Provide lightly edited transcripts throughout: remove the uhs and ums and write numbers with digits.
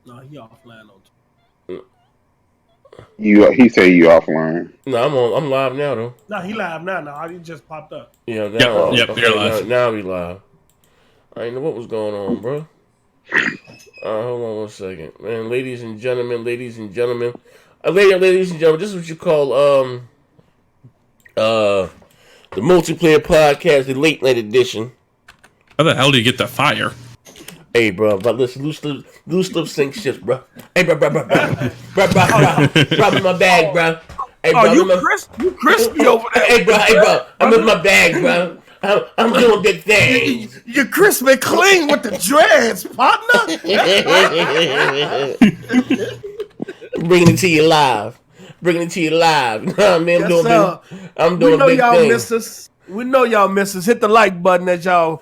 No, he offline on. He said you offline. No, I'm live now though. No, he live now. Now he just popped up. Yeah, Yep, now Oh, yep, you're okay, live. now we live. I didn't know what was going on, bro. Hold on one second, man. Ladies and gentlemen, ladies and gentlemen, ladies and gentlemen, this is what you call uh the multiplayer podcast, the late night edition. How the hell do you get the fire? Hey, bro, but listen, loose lips sink ships, bro. Hey, bro, hold on, bro, in my bag, bro. Hey, bro, you crispy over there. Hey, bro, I'm in my bag, bro. I'm doing big things. You're crispy clean with the dreads, partner. Bringing it to you live. You know what I mean? I'm doing big things. We know y'all miss us. Hit the like button as y'all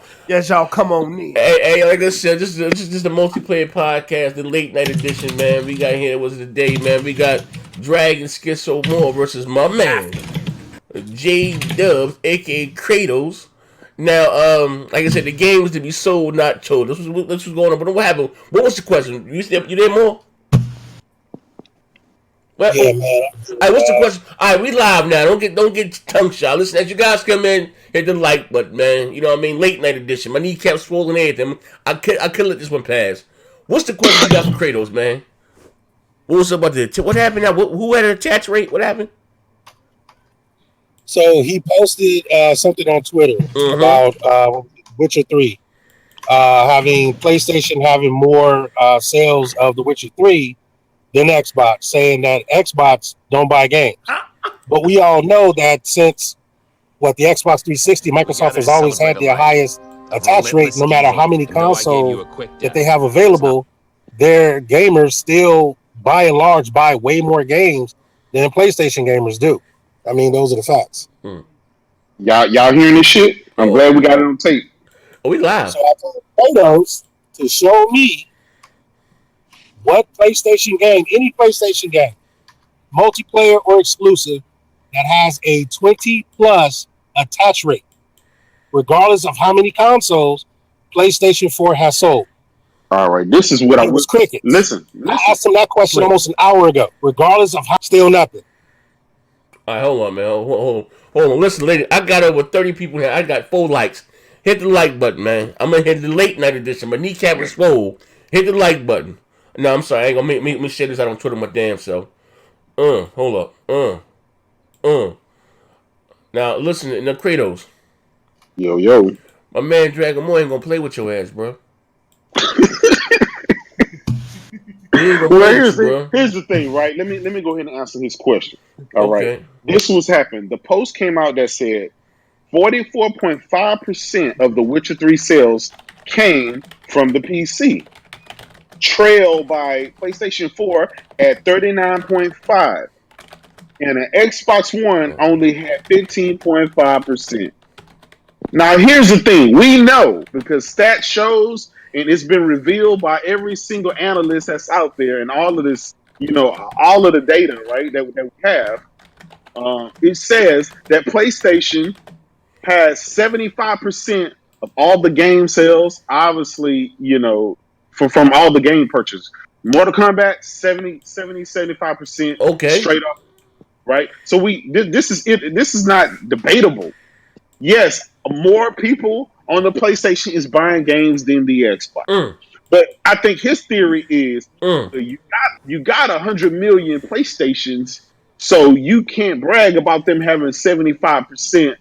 come on in. Hey, like I said, this is the multiplayer podcast, the late night edition, man. We got here, was today, man. We got Dragon Schizo Moore versus my man, J Dubs, aka Kratos. Now, like I said, the game was to be sold, not told. This was going on, but what happened? What was the question? You there more? Well, yeah, man. All right, what's the question? All right, we live now. Don't get tongue shy. Listen, as you guys come in, hit the like button, man. You know what I mean? Late night edition. My kneecap's swollen and everything. I could let this one pass. What's the question you got for Kratos, man? What was about what happened now? Who had an attach rate? What happened? So he posted something on Twitter about Witcher 3 having PlayStation having more sales of The Witcher 3 than Xbox, saying that Xbox don't buy games. But we all know that since the Xbox 360, Microsoft has always had their highest attach rate, no matter how many consoles that they have available. Their gamers still, by and large, buy way more games than PlayStation gamers do. I mean, those are the facts. Y'all hearing this shit? I'm glad we got it on tape. Oh, we live. So I told Kratos to show me what PlayStation game, any PlayStation game, multiplayer or exclusive, that has a 20 plus attach rate, regardless of how many consoles PlayStation 4 has sold. All right, this is what it was cricket. Listen. I asked him that question almost an hour ago. Regardless of how, still nothing. All right, hold on, man. Hold on. Listen, lady, I got over 30 people here. I got 4 likes. Hit the like button, man. I'm gonna hit the late night edition. My kneecap is swole. Hit the like button. No, I'm sorry. I ain't gonna make me share this out on Twitter my damn self. Hold up. Now listen, now Kratos. Yo. My man Dragon Moore ain't gonna play with your ass, bro. Well, here's the thing, right? Let me go ahead and answer his question. All right. This was happening. The post came out that said 44.5% of the Witcher 3 sales came from the PC, trailed by PlayStation 4 at 39.5%, and an Xbox One only had 15.5%. Now, here's the thing. We know, because stat shows, and it's been revealed by every single analyst that's out there, and all of this, all of the data, right, that we have, it says that PlayStation has 75% of all the game sales, obviously, from all the game purchases. Mortal Kombat, 75%. Okay. Straight up, right? So this is not debatable. Yes, more people on the PlayStation is buying games than the Xbox. But I think his theory is you got 100 million PlayStations, so you can't brag about them having 75%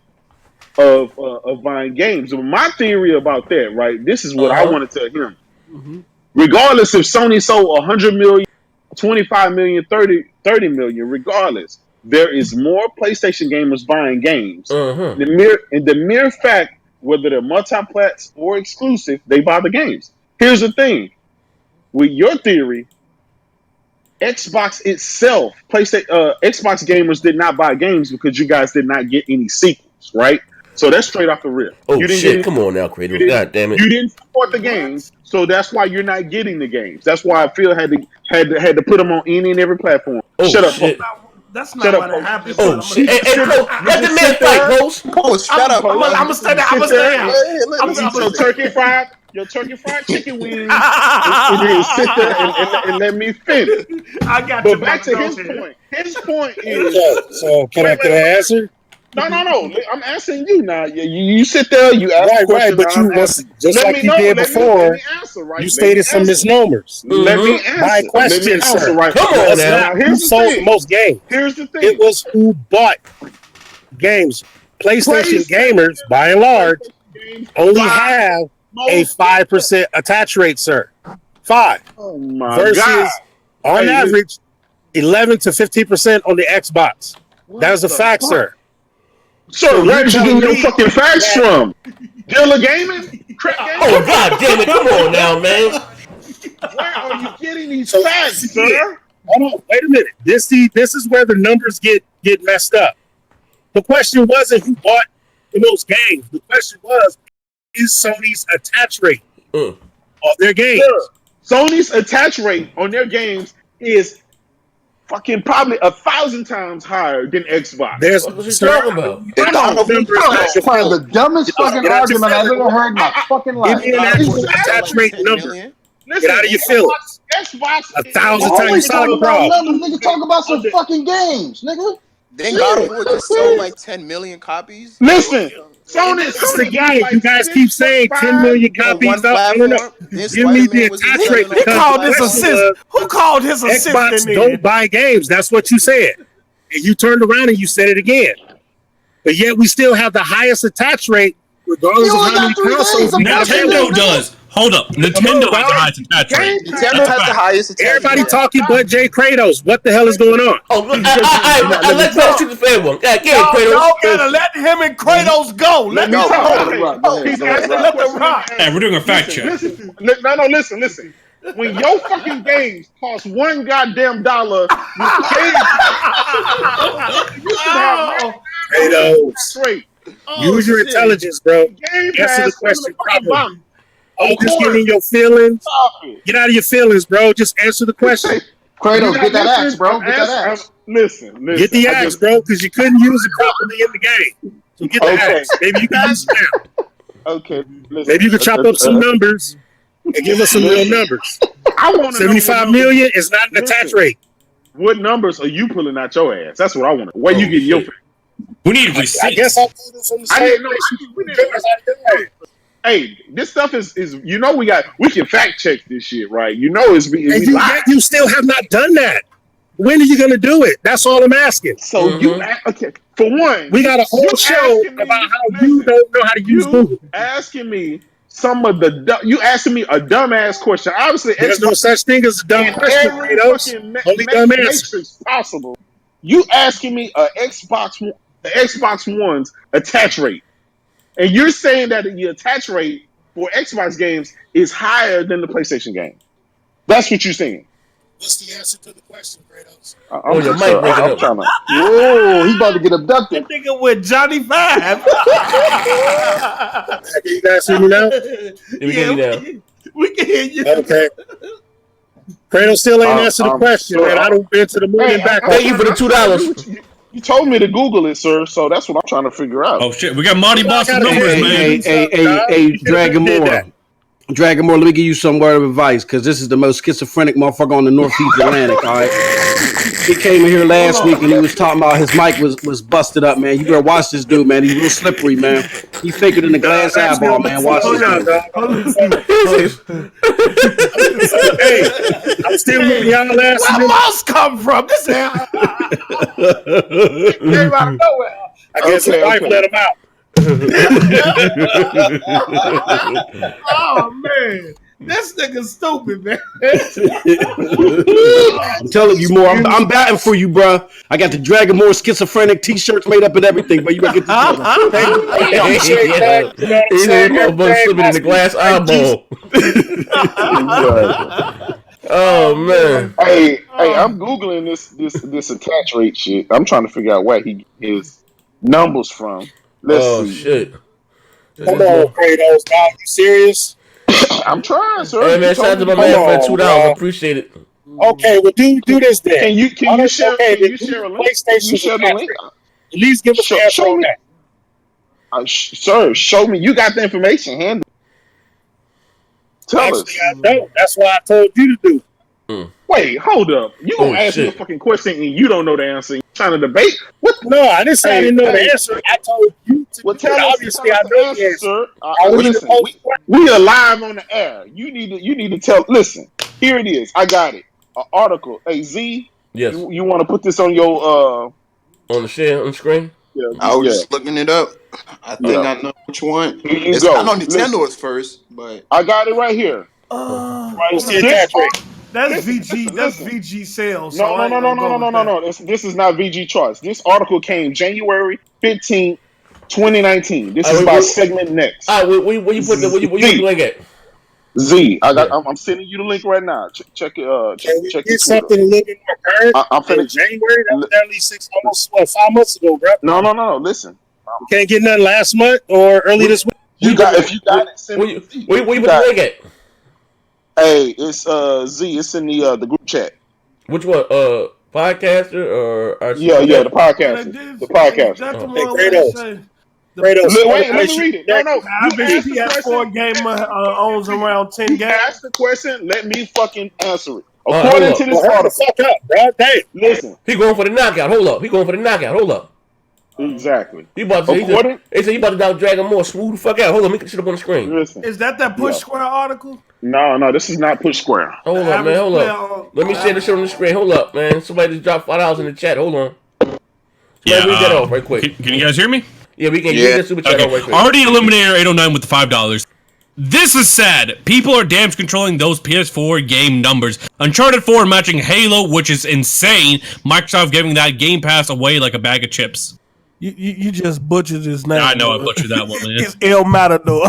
of buying games. So my theory about that, right? This is what I want to tell him. Mm-hmm. Regardless if Sony sold 100 million, 25 million, 30 million, regardless, there is more PlayStation gamers buying games. The mere fact, whether they're multi-plats or exclusive, they buy the games. Here's the thing. With your theory, Xbox itself, Xbox gamers did not buy games because you guys did not get any sequels, right? So that's straight off the rip. Oh, shit. Come on now, Kratos. God damn it. You didn't support the games, so that's why you're not getting the games. That's why Phil had to put them on any and every platform. Oh, shut up, shit. That's not what happened. Oh, shit. Hey, let the man fight, Post. Post, shut up. I'm going to stay there. I'm going to stay there. I'm going to turkey fried. your turkey fried chicken wings, and then sit there and let me finish. I got But you. back to his brother. point. His point is, Okay, so can I answer? no. I'm asking you now. You sit there, you ask a Right, question. but you just let like me you know. did Let before. me answer, right? You Let stated me some answer. misnomers. Let me answer. My question, Let me answer, sir. right? Come on That's now. not who Here's the sold the thing. most games. Here's the thing. It was who bought games. PlayStation gamers, by and large, only have a 5% attach rate, sir. 5 Oh my versus God. on Hey, average 11 to 15% on the Xbox. That is a fact, sir. So where did you telling get your me fucking facts from? Dealer Gaming? Crack Gaming? Oh God damn it! Come on now, man. Where are you getting these So, facts, sir? Hold on, wait a minute. This is where the numbers get messed up. The question wasn't who bought the most games. The question was, is Sony's attach rate of their games? Sir, Sony's attach rate on their games is fucking probably 1,000 times higher than Xbox. There's What was he sir, talking about? That's probably the dumbest fucking argument I've ever heard in my fucking life. Give me an actual attach rate number. Listen, Get out of your feelings. Xbox 1,000 Why times we talking solid about problem. numbers? Nigga, talk about some fucking games, nigga. Then God of War just sold like 10 million copies. Listen, That's the Sony game. like You guys keep saying 10 million On one copies up. No. platform. Then Give me the Spider-Man was attach selling rate on He because called the his question assistant. was Who called his assistant? Xbox Then? don't buy games. That's what you said. And you turned around and you said it again. But yet we still have the highest attach rate regardless You of only how many got 3 days consoles to we got fucking available. Nintendo does. Hold up. Nintendo has the highest attach rate. Nintendo has the highest attach Everybody rate. talking but Jay Kratos. What the hell is going on? Oh, I let Kratos shoot the fair one. Yeah, get it, Y'all Kratos. gotta let him and Kratos go. Let me No, talk. Let it rock. Go ahead, He's go ahead, asking rock. a Let the question. rock. Hey, we're doing a fact check. Listen. Listen. When your fucking games cost $1 goddamn dollar, you should have Kratos. rate. Use your intelligence, bro. Game Answer Pass the from the question fucking properly. bottom. Oh, Of just course. getting your feelings. Stop it. Get out of your feelings, bro. Just answer the question. Kratos, get that axe, bro. Get that axe. Listen. Get the axe, bro, because you couldn't use it properly in the game. So get the axe. Maybe you can use it now. Okay. Listen. Maybe you can chop up some numbers and give us some real numbers. I want to know 75 million is not an attach rate. What numbers are you pulling out your ass? That's what I want to know. Where you getting your We need I receipts. guess I'll pull this from the I same didn't know. place. Hey, this stuff is we can fact check this shit, right? It's And we you, lie. yet you still have not done that. When are you going to do it? That's all I'm asking. So okay. For one, We got a whole show asking me- about how listen, you don't know how to use Google. asking me you asking me a dumbass question. Obviously, There's no such thing as a dumb in question, every Kratos. fucking Only dumb answer. matrix possible. You asking me the Xbox One's attach rate, and you're saying that the attach rate for Xbox games is higher than the PlayStation game. That's what you're saying. What's the answer to the question, Kratos? Oh, your mic breaking up. Trying to. Whoa, he's about to get abducted. That nigga with Johnny Five. Can you guys hear me now? We can hear you. Okay. Kratos still ain't answered the question, man. I don't been to the moon and back. Thank you for the $2. You told me to Google it, sir. So that's what I'm trying to figure out. Oh shit, we got Monty Boston gotta numbers, get- man. Hey, Dragon Moore. Dragon Moore, let me give you some word of advice, because this is the most schizophrenic motherfucker on the Northeast Atlantic, all right? He came in here last week and he was talking about his mic was busted up, man. You better watch this dude, man. He's real slippery, man. He faker than the glass eyeball, man. Watch this dude. Hey, I'm still with y'all last Where week. mouse come from? This came out of nowhere. I guess his wife let him out. Oh man, this nigga stupid, man. I'm telling you, more. I'm batting for you, bro. I got the Dragon Moore schizophrenic T-shirts made up and everything, but you better get this together. He's a motherfucker slipping in the glass eyeball. Oh man. Hey, I'm googling this attach rate shit. I'm trying to figure out where he his numbers from. Let's see. Shit. Come on, Kratos. Now, you serious? I'm trying, sir. Hey man, shout out to my man for $2. Appreciate it. Okay, well, do this then. Can you share? Okay, Can you share a link? PlayStation You share the link? At least give us an answer Show on me. that. Sir, show me. You got the information. Hand. Tell us. Actually, I don't. That's why I told you to do. Wait, hold up. You gonna ask me a shit. fucking question and you don't know the answer? You trying to debate? What? No, I didn't say I didn't know the answer. I told you to Well, do it. Obviously, I tell us know the the answer, answer. sir. I want you to Listen, post we are live on the air. You need to tell. Listen, here it is. I got it. An article. Hey Z, Yes. you want to put this on your On the share on the screen. I was yeah. just looking it up. I think I know which one. Here you I know go. Nintendo Listen, is first, but I got it right here. What's the This attach rate? That's listen, VG. listen, That's listen. VG sales. No, So no, I no, ain't no, gonna no, go no, no, with no, that. no. This is not VG charts. This article came January 15th, 2019. This is by Segment Next. All right, where you put the link at? Z, I'm sending you the link right now. Check it. Can we Check your get Twitter. something a little bit more current? I'm In finna. January, that was at least almost 5 months ago, bro. No. Listen, You can't get nothing last month or early this week. if you got it, send Where it you to Z. put the link at? Hey, it's Z. It's in the group chat. Which one? Podcaster or Yeah, the podcast. The podcast. That's the Hey, one where they Kratos. say Kratos, Wait, let me read it. No, the you average asked the question. PS4 gamer owns around 10 You games. asked the question. Let me fucking answer it. All right, According hold to up. this hurry the article, fuck up, bro. Damn. listen. He going for the knockout. Hold up. He going for the knockout. Hold up. Exactly. He about to. According. He said he about to down Dragon more. Smooth the fuck out. Hold on. Let me sit up on the screen. Listen. Is that Push Yeah. Square article? No, this is not Push Square. Hold The up, man. average Hold player up. Let me share this shit on the screen. Hold up, man. Somebody just dropped $5 in the chat. Hold on. Yeah, read that off right quick. Can you guys hear me? Yeah, we can Yeah. read that super chat Okay. off right quick. Already Eliminator 809 with the $5. This is sad. People are damage controlling those PS4 game numbers. Uncharted 4 matching Halo, which is insane. Microsoft giving that Game Pass away like a bag of chips. You just butchered his name. I know I butchered that one, man. It's El Matador.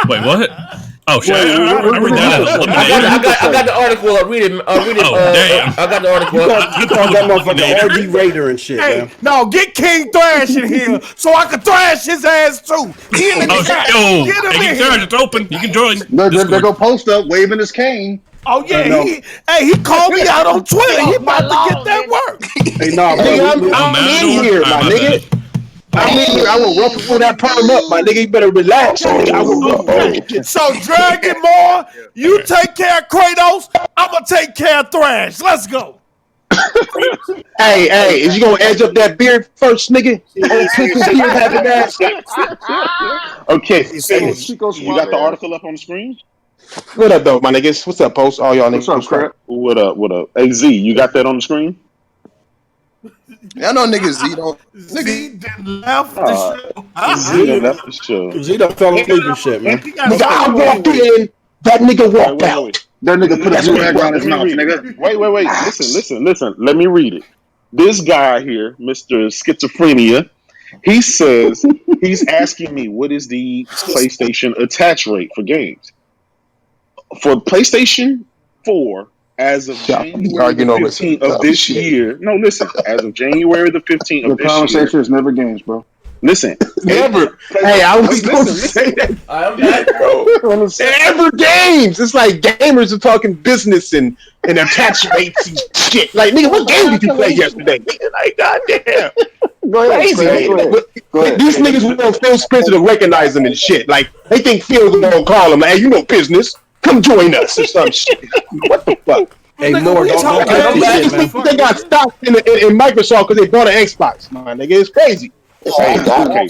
Wait, what? Oh shit! Wait, I read that. I got the article up. Read it. Damn. I got the article up. You call that motherfucker RD Raider and shit, Hey, man. no, get King Thrash in here so I can thrash his ass too. He in the Oh, chat. yo, Get him hey, in Thrash, here. it's open. You can join. There Discord. go post up, waving his cane. Oh yeah, No. he called me out on Twitter. He about to get that work. Hey, nah, bro. Nigga, we- I'm Matador? in here, Alright, my my nigga. bad. I'm in here. I will ruffle that perm up, my nigga. You better relax. I will ruffle. So Dragon Ball, you take care of Kratos. I'ma take care of Thrash. Let's go. Hey, is you gonna edge up that beard first, nigga? Oh, click his beard, having ass. Okay. said- You got the article up on the screen? What up, though, my niggas? What's up, post? All y'all niggas. What's up, crap? What up? Hey Z, you got that on the screen? I know niggas Z don't. Z done left the show. Z done left the show. Z done fell asleep and shit, man. He got Nigga, I something walked to do. in. That nigga walked Wait. out. That nigga put a blue egg on his mouth, nigga. Wait. Listen. Let me read it. This guy here, Mr. Schizophrenia, he says he's asking me what is the PlayStation attach rate for games. For PlayStation 4, as of January the 15th of this year. No, listen. As of January the 15th of this year. The conversation is never games, bro. Listen. Never. Hey, I was going to say that. I'm back. Bro. Never games. It's like gamers are talking business and attach rates and shit. Like, nigga, what game did you play yesterday? Nigga, like, goddamn. Go ahead. Crazy. Go ahead. These niggas want Phil Spencer to recognize them and shit. Like, they think Phil's gonna call them, hey, you know business. Come join us or some shit. What the fuck? Hey, more don't These niggas, they got stock in Microsoft because they bought an Xbox. Man, nigga, it's crazy. Okay. Go ahead,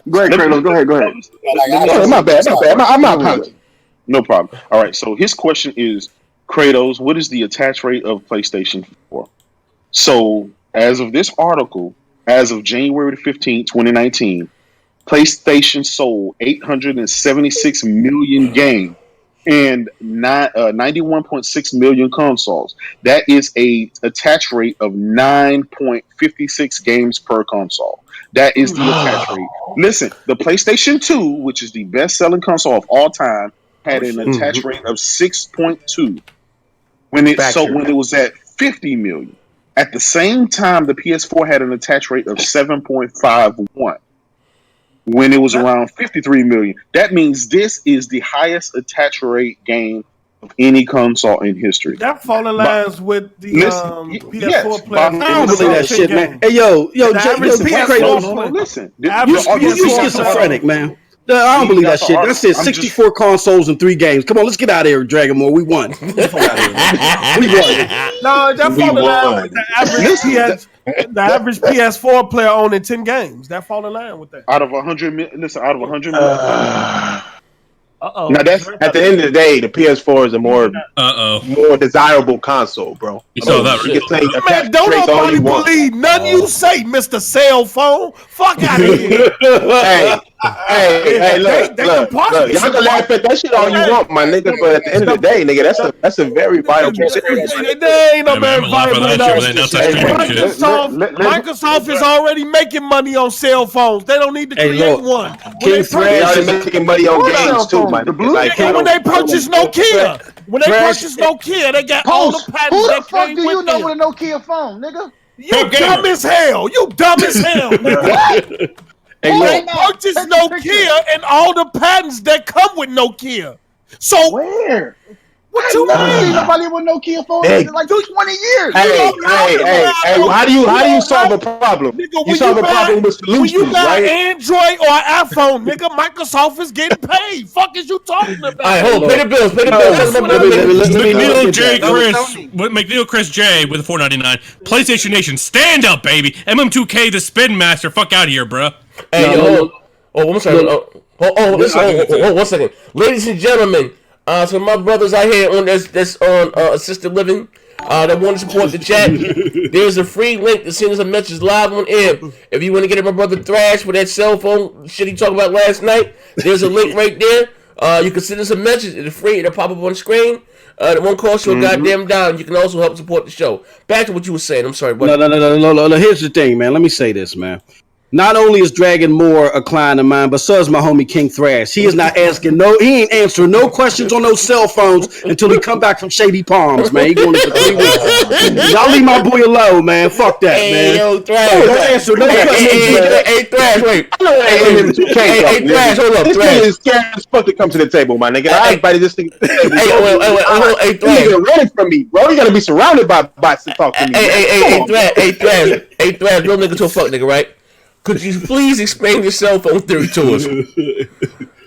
Kratos. Go ahead. My bad. I'm not apologizing. No problem. All right. So his question is, Kratos, what is the attach rate of PlayStation 4? So as of this article, as of January 15, 2019, PlayStation sold 876 million games and 91.6 million consoles. That is a attach rate of 9.56 games per console. That is the attach rate. Listen, the PlayStation 2, which is the best-selling console of all time, had an attach rate of 6.2 when it was at 50 million. At the same time, the PS4 had an attach rate of 7.51 when it was around 53 million. That means this is the highest attach rate game of any console in history. That fall in lines with the PS4 players. I don't believe that shit, man. Hey, yo, The average PS4 Kratos, player. Listen, you schizophrenic, man. I don't believe that That's shit. all That said I'm 64 consoles in 3 games. Come on, let's get out of here, Dragon Ball. We won. Get the fuck out of here. We won. No, that We fall in line won. with the average PS4 player owning 10 games. That fall in line with that. out of 100 million. Listen, out of 100 million. Uh-oh. Now that's at the end of the day, the PS4 is a more desirable console, bro. You saw that, You right? can say Man, attach don't traits all nobody you want. believe nothing you say, Mr. Cell Phone. Fuck out of here. Hey, look, They can possibly- y'all can laugh at that shit all you want, my nigga, but at the end of the day, nigga, that's a very vital consideration. There ain't no Hey, man, very I'm laughing at viable that shit, but enough. they not touch streaming shit. Microsoft is already making money on cell phones. They don't need to Hey, create look, one. King They Thrash already is making money on games too, my The nigga. blue- Like, And when they purchase Nokia, they got all the Post, patents who the that fuck came do you with know them. with a Nokia phone, nigga? You dumb as hell. You dumb as hell, nigga. Hey, They look, purchased Take the picture. Nokia and all the patents that come with Nokia. So Where? what I you never seen mean? nobody with Nokia phone Hey. in like 20 years. hey, how do you solve a problem? Nigga, You when solve a buy- problem with When you solutions, got right? Android or iPhone, nigga, Microsoft is getting paid. Fuck is you talking about? All right, hold on. Pay the bills. Pay the That's bills. what I mean. McNeil J. that. McNeil Chris J with $4.99. PlayStation Nation, stand up, baby. MM2K, the Spin Master. Fuck out of here, bro. Hey, No. I'm sorry. Listen, 1 second. Ladies and gentlemen, so my brothers out here on this on assisted living that want to support the chat, there's a free link to send us a message live on air. If you want to get at my brother Thrash with that cell phone shit he talked about last night, there's a link right there. You can send us a message. It's free. It'll pop up on the screen. It won't cost you a goddamn dime. You can also help support the show. Back to what you were saying. I'm sorry, buddy. No. Here's the thing, man. Let me say this, man. Not only is Dragon more a client of mine, but so is my homie King Thrash. He is not asking he ain't answering no questions on those cell phones until he come back from Shady Palms, man. He going for 3 weeks. Y'all leave my boy alone, man. Fuck that, man. Yo, Thrash. Don't answer no questions. Hey, Thrash, wait. Hey, Thrash, hold up, This Thrash. nigga is scared as fuck to come to the table, my nigga. I invited this nigga to the table. Hey, This Thrash. nigga running from me, bro. You gotta be surrounded by bots to talk to me. Hey, Thrash, real nigga to a fuck nigga, right? Could you please explain your cell phone theory to us?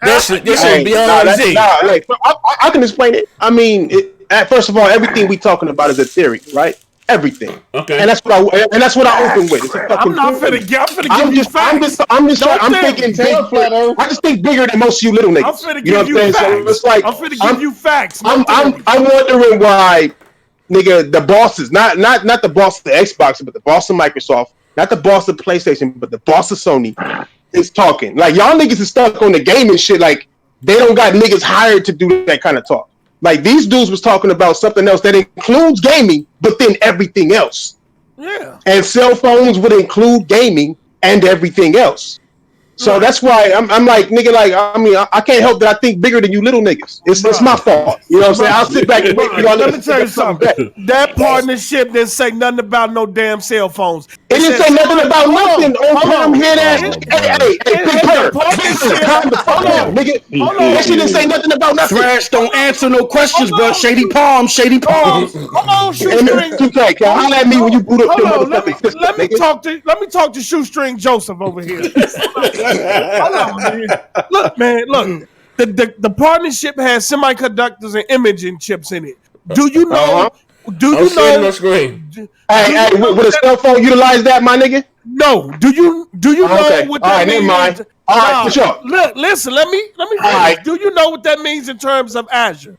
This is beyond Z. I can explain it. I mean, first of all, everything we talking about is a theory, right? Everything. Okay. And that's what I open with. It's a fucking I'm not theory. finna give you facts. I just think bigger than most of you little niggas. I'm finna You know give what I'm you saying? facts. So it's like I'm finna give you facts. I'm wondering why, nigga, the bosses, not the boss of the Xbox, but the boss of Microsoft, not the boss of PlayStation, but the boss of Sony is talking. Like, y'all niggas is stuck on the gaming shit. Like, they don't got niggas hired to do that kind of talk. Like, these dudes was talking about something else that includes gaming, but then everything else. Yeah. And cell phones would include gaming and everything else. So that's why I'm like, nigga, like, I mean, I can't help that I think bigger than you little niggas. It's my fault. You know what I'm saying? I'll sit back and wait for y'all. Let me tell you something. That partnership didn't say nothing about no damn cell phones. It didn't say nothing about nothing. I'm hearing that. Hey, calm the fuck down, nigga. That shit didn't say nothing about nothing. Thrash don't answer no questions, bro. Shady Palms. Hold on, Shoestring. Okay, holler at me when you boot up your Hold on, motherfucking system, let me nigga. talk to Shoestring Joseph over here. Hold on, man. Look, the partnership has semiconductors and imaging chips in it. Do you know? Do you know? Hey, would a cell phone utilize that, my nigga? No. Do you know what that means? Never mind. All right, for sure. Look, listen. Let me. Right. Do you know what that means in terms of Azure?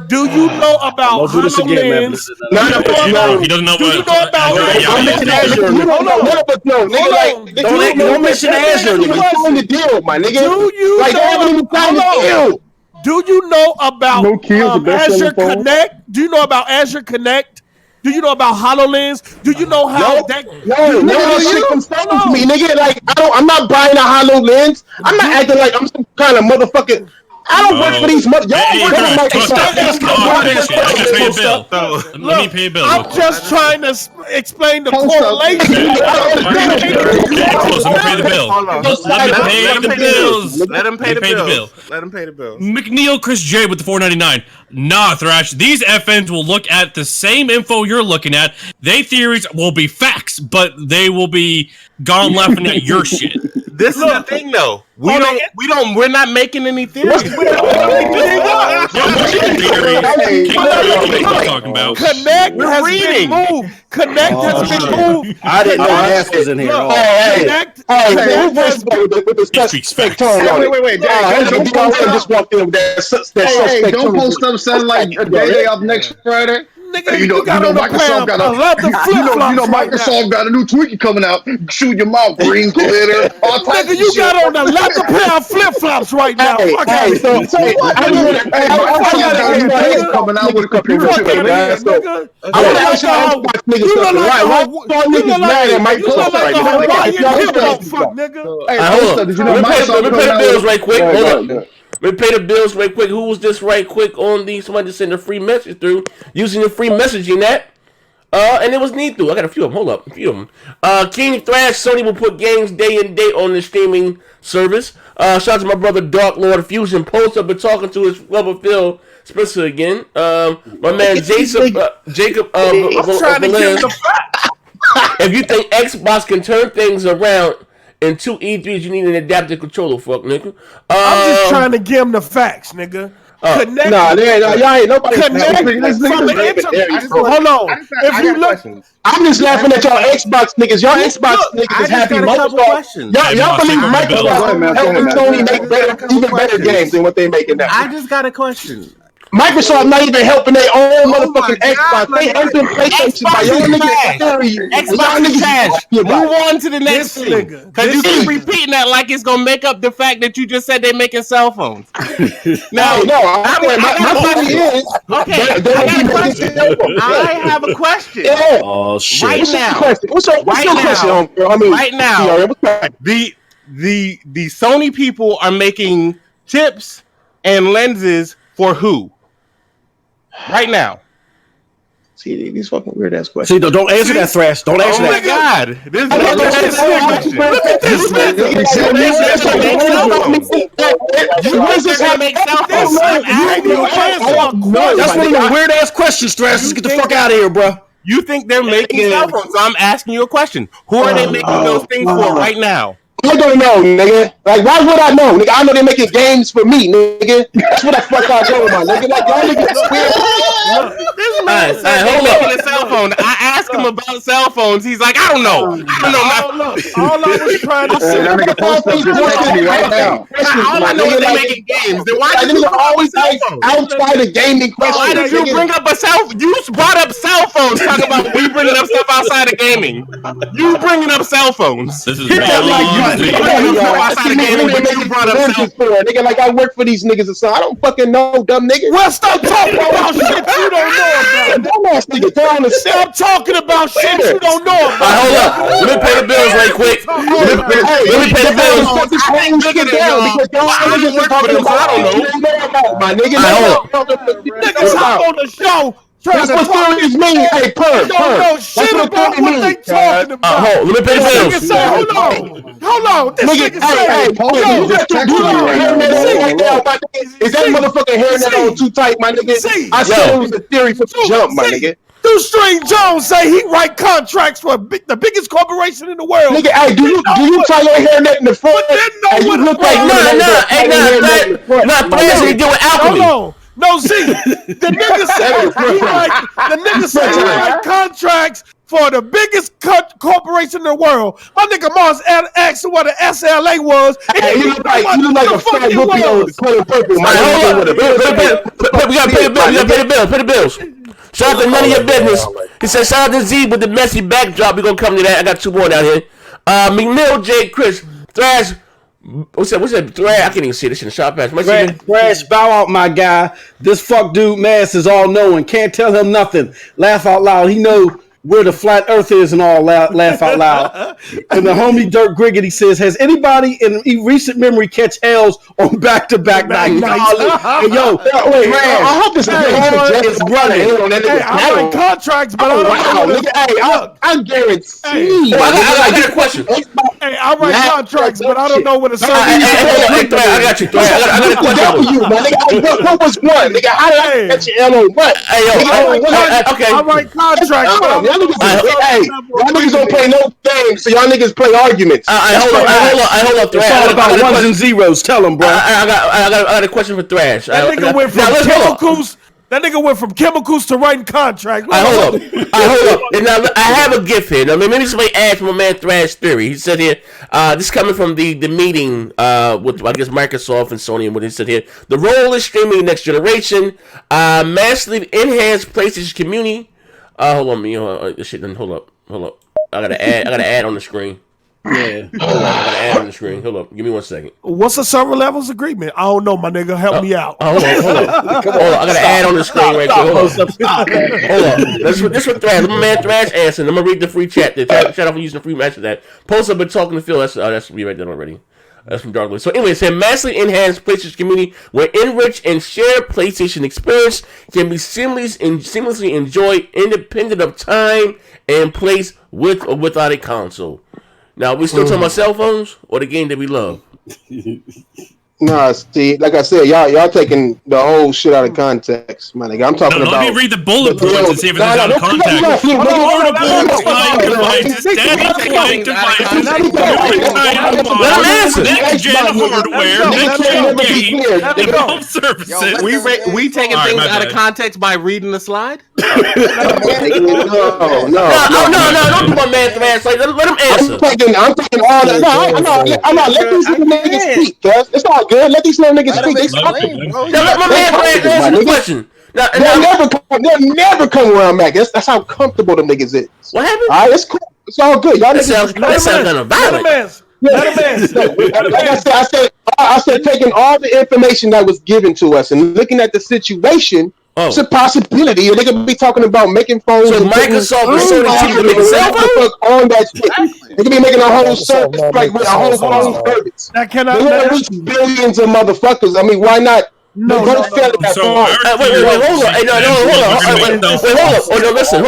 Do you know about HoloLens? No, he doesn't know Do you know about Don't mention Azure. Don't mention Azure. Nigga, sign the deal, my nigga. Do you like, they haven't even signed the deal. Do you know about best Azure selling phone. Connect? Do you know about Azure Connect? Do you know about HoloLens? Do you know how that? This shit concerns me, nigga. Like, I'm not buying a HoloLens. I'm not acting like I'm some kind of motherfucking. I don't work for these y'all work for Microsoft. I can pay a bill. Let me pay a bill. I'm just trying to explain the correlation. Let me pay the bill. Let him pay the bills. Let him pay the bills. McNeil Chris J with the $4.99. Nah, Thrash. These FNs will look at the same info you're looking at. They theories will be facts, but they will be gone laughing at your shit. this is the thing, though. We're not making any theories. Connect has been moved. Connect has been moved. I didn't know Gas was in here. Connect. Wait. Just walked in with that suspect. Don't post up sounding like a day off next Friday. Nigga, you know Microsoft got Microsoft got a new tweet coming out. Shoot your mouth, green glitter. Nigga, you got on a leather pair of flip flops right now. Coming out with a computer chip. You look like a Hawaiian hippo fuck, nigga. Let me pay the bills right quick. Hold up. Let me pay the bills right quick. Who was this right quick on the somebody sent a free message through using the free messaging app? And it was neat through. I got a few of them. Hold up, a few of them. King Thrash, Sony will put games day and date on the streaming service. Shout out to my brother Dark Lord Fusion. Post up and talking to his brother Phil Spencer again. My man Jacob. I'm trying to give him the fact. If you think Xbox can turn things around in 2 E3s, you need an adaptive controller, fuck, nigga. I'm just trying to give him the facts, nigga. Connect. Y'all ain't nobody. Connect. Hold on. If you look, I'm just laughing at y'all Xbox niggas. Y'all Xbox niggas is happy. Y'all believe Microsoft helping Sony make even better games than what they making now. I just got a question. Microsoft not even helping their own motherfucking Xbox. They helping PlayStation by y'all niggas. Xbox trash. Move on to the next thing. Because you keep repeating that like it's gonna make up the fact that you just said they making cell phones. No. My point is, okay. I have a question. Yeah. Oh shit! Right now. What's your question, girl? Right now, the Sony people are making chips and lenses for who? Right now. See these fucking weird ass questions. See, don't answer that, Thrash. Don't answer that. Oh my god! This is look at this That's one of the weird ass questions, Thrash. Let's get the fuck out of here, bro. You think they're making cell phones? So I'm asking you a question. Who are they making those things for right now? I don't know, nigga. Like, why would I know, nigga? I know they're making games for me, nigga. That's what the fuck I know about, nigga. Like, y'all niggas weird. This man said they're making a cell phone. I asked him about cell phones. He's like, I don't know. All I was trying to say. That nigga post up this question right now. All I know is they're making games. Then why did you always outside of gaming questions? Why did you bring up a cell phone? You brought up cell phones. Talking about we bringing up stuff outside of gaming. You bringing up cell phones. This is Nigga, like I work for these niggas and so I don't fucking know, dumb nigga. Well, stop talking about shit you don't know about. Dumbass nigga, stop talking about shit you don't know about. Hold up. Let me pay the bills right quick. Let me pay the bills. I don't know. My nigga, niggas on the show. That's what theories mean. Hey, Perm. Don't know shit about what they talking about. Let me pay the bills. Hold on. This nigga say, is that motherfucking hairnet on too tight, my nigga? I said it was a theory for the jump, my nigga. String Jones say he write contracts for the biggest corporation in the world. Nigga, hey, do you tie your hairnet in the front? Hey, you look like Thrash ain't doing alchemy. No, see, the nigga said he write contracts for the biggest corporation in the world. My nigga Mars asked him what an SLA was. Hey, you look like a fat whoopie on the color purple. We gotta pay the bills. Pay the bills. Shout out to none of your business. He said, shout out to Z with the messy backdrop. We're gonna come to that. I got 2 more down here. McNeil, J, Chris, Thrash. What's that? Thrash? I can't even see this in the shop pass. Thrash, bow out, my guy. This fuck dude, Mass, is all knowing. Can't tell him nothing. Laugh out loud. He know where the flat earth is and all. Laugh out loud. And the homie Dirk Griggity says, has anybody in recent memory catch L's on back-to-back nights? Hey, yo, wait, I hope this is running. Hey, I like contracts, but I don't know. I guarantee. I got a question. Hey, I write contracts, but I don't know what a service I got you. I got a question. W, man. Nigga, what was one? Nigga, how did I catch your L on what? Hey, yo, okay. I write contracts. Y'all niggas don't play no games, so y'all niggas play arguments. Hold up, Thrash. It's all about ones and zeros. Tell them, bro. I got a question for Thrash. That nigga went from chemicals. That nigga went from chemicals to writing contracts. Hold up. And now I have a gift here. Now, maybe somebody asked my man Thrash Theory. He said here, this coming from the meeting with, I guess, Microsoft and Sony, and what he said here. The role of streaming next generation, massively enhanced PlayStation community. Hold on, this shit didn't, hold up. I got an ad on the screen. Yeah. Hold on, I got an ad on the screen. Hold up. Give me 1 second. What's the server levels agreement? I don't know, my nigga. Help me out. Hold on. I got an ad on the screen right there. Hold on. This for Thrash. My man Thrash answering. I'm gonna read the free chat. Shout out for using the free match of that. Post up been talking to Phil. That's me right there already. That's from Darkly. So anyway, it said massively enhanced PlayStation community where enriched and shared PlayStation experience can be seamlessly enjoyed independent of time and place with or without a console. Now, we still talking about cell phones or the game that we love? Nah, see, like I said, y'all taking the whole shit out of context, my nigga. I'm talking about. Let me read the bullet points and see if it's out of context. Next-gen hardware, next-gen games, and home services. We taking things out of context by reading the slide? No. Don't do my man Thrash. Let him answer. I'm taking all that. I'm not letting these niggas speak, cuz. It's all good. Let these little niggas speak. Let my man Thrash answer the question. They'll never come around, Mac. That's how comfortable them niggas is. What happened? All right, it's cool. It's all good. Y'all that sounds kind of violent. Like I said, taking all the information that was given to us and looking at the situation, it's a possibility. They could be talking about making phones. So Microsoft is Sony to make cell phones on that shit. They could be making a whole service, like with a whole phone service. That cannot reach billions of motherfuckers. I mean, why not? No. Wait, hold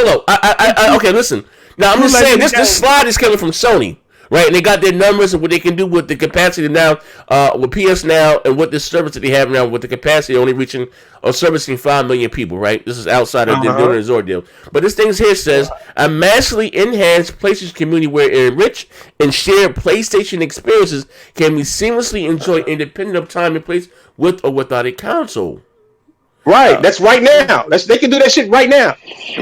up. Okay, listen. Now I'm just saying this slide is coming from Sony, right? And they got their numbers and what they can do with the capacity now, with PS Now, and what this service that they have now with the capacity only reaching or servicing 5 million people, right? This is outside of the doing resort deal. But this thing here says a massively enhanced PlayStation community where enriched and shared PlayStation experiences can be seamlessly enjoyed independent of time and place with or without a console. Right, that's right now. They can do that shit right now.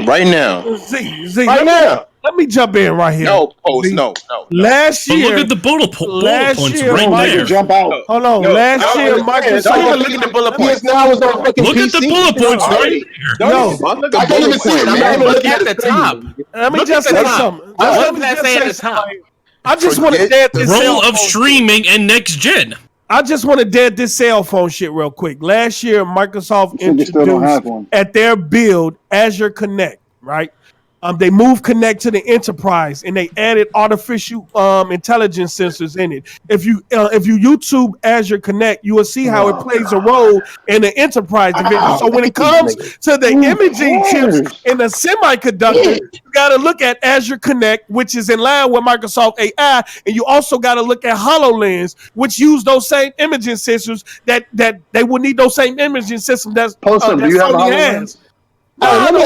Right now. Z, right now. Let me jump in right here. No, Post, no. Last year, look at the bullet points right there. Jump out. Hold on. Last year, Microsoft. Don't even look at the bullet points. Now was on fucking look at the bullet points right there. No, I can't even see it. I'm not even looking at the top. Let me just say something. What does that say at the top? I just want to dead this role of streaming and next gen. I just want to dead this cell phone shit real quick. Last year, Microsoft introduced at their build Azure Connect, right? They moved Connect to the enterprise and they added artificial intelligence sensors in it. If you YouTube Azure Connect, you will see how it plays a role in the enterprise division. So when it comes to the imaging chips in the semiconductor, you got to look at Azure Connect, which is in line with Microsoft AI, and you also got to look at HoloLens, which use those same imaging sensors that they will need those same imaging systems that Sony has. Let me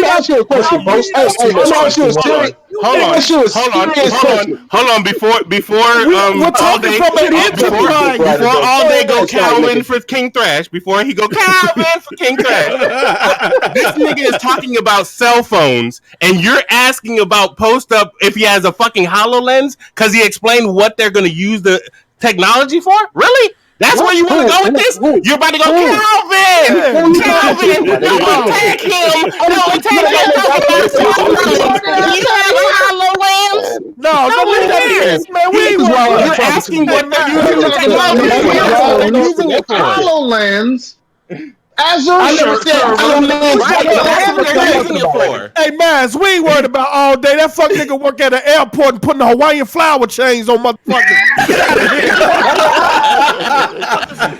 ask you a question, folks. Hold on. Before all day go Calvin for King Thrash, before he go Calvin for King Thrash, this nigga is talking about cell phones, and you're asking about Post Up if he has a fucking HoloLens because he explained what they're going to use the technology for? Really? That's where you want to go with this? You're about to go, Calvin! Don't attack him! Don't attack him! You have a HoloLens? No, man, you're asking what they're using the technology. Using it for HoloLens. Azure. I never said HoloLens. what they're using it for. Hey, Maz, we ain't worried about all day. That fuck nigga work at an airport and putting the Hawaiian flower chains on motherfuckers.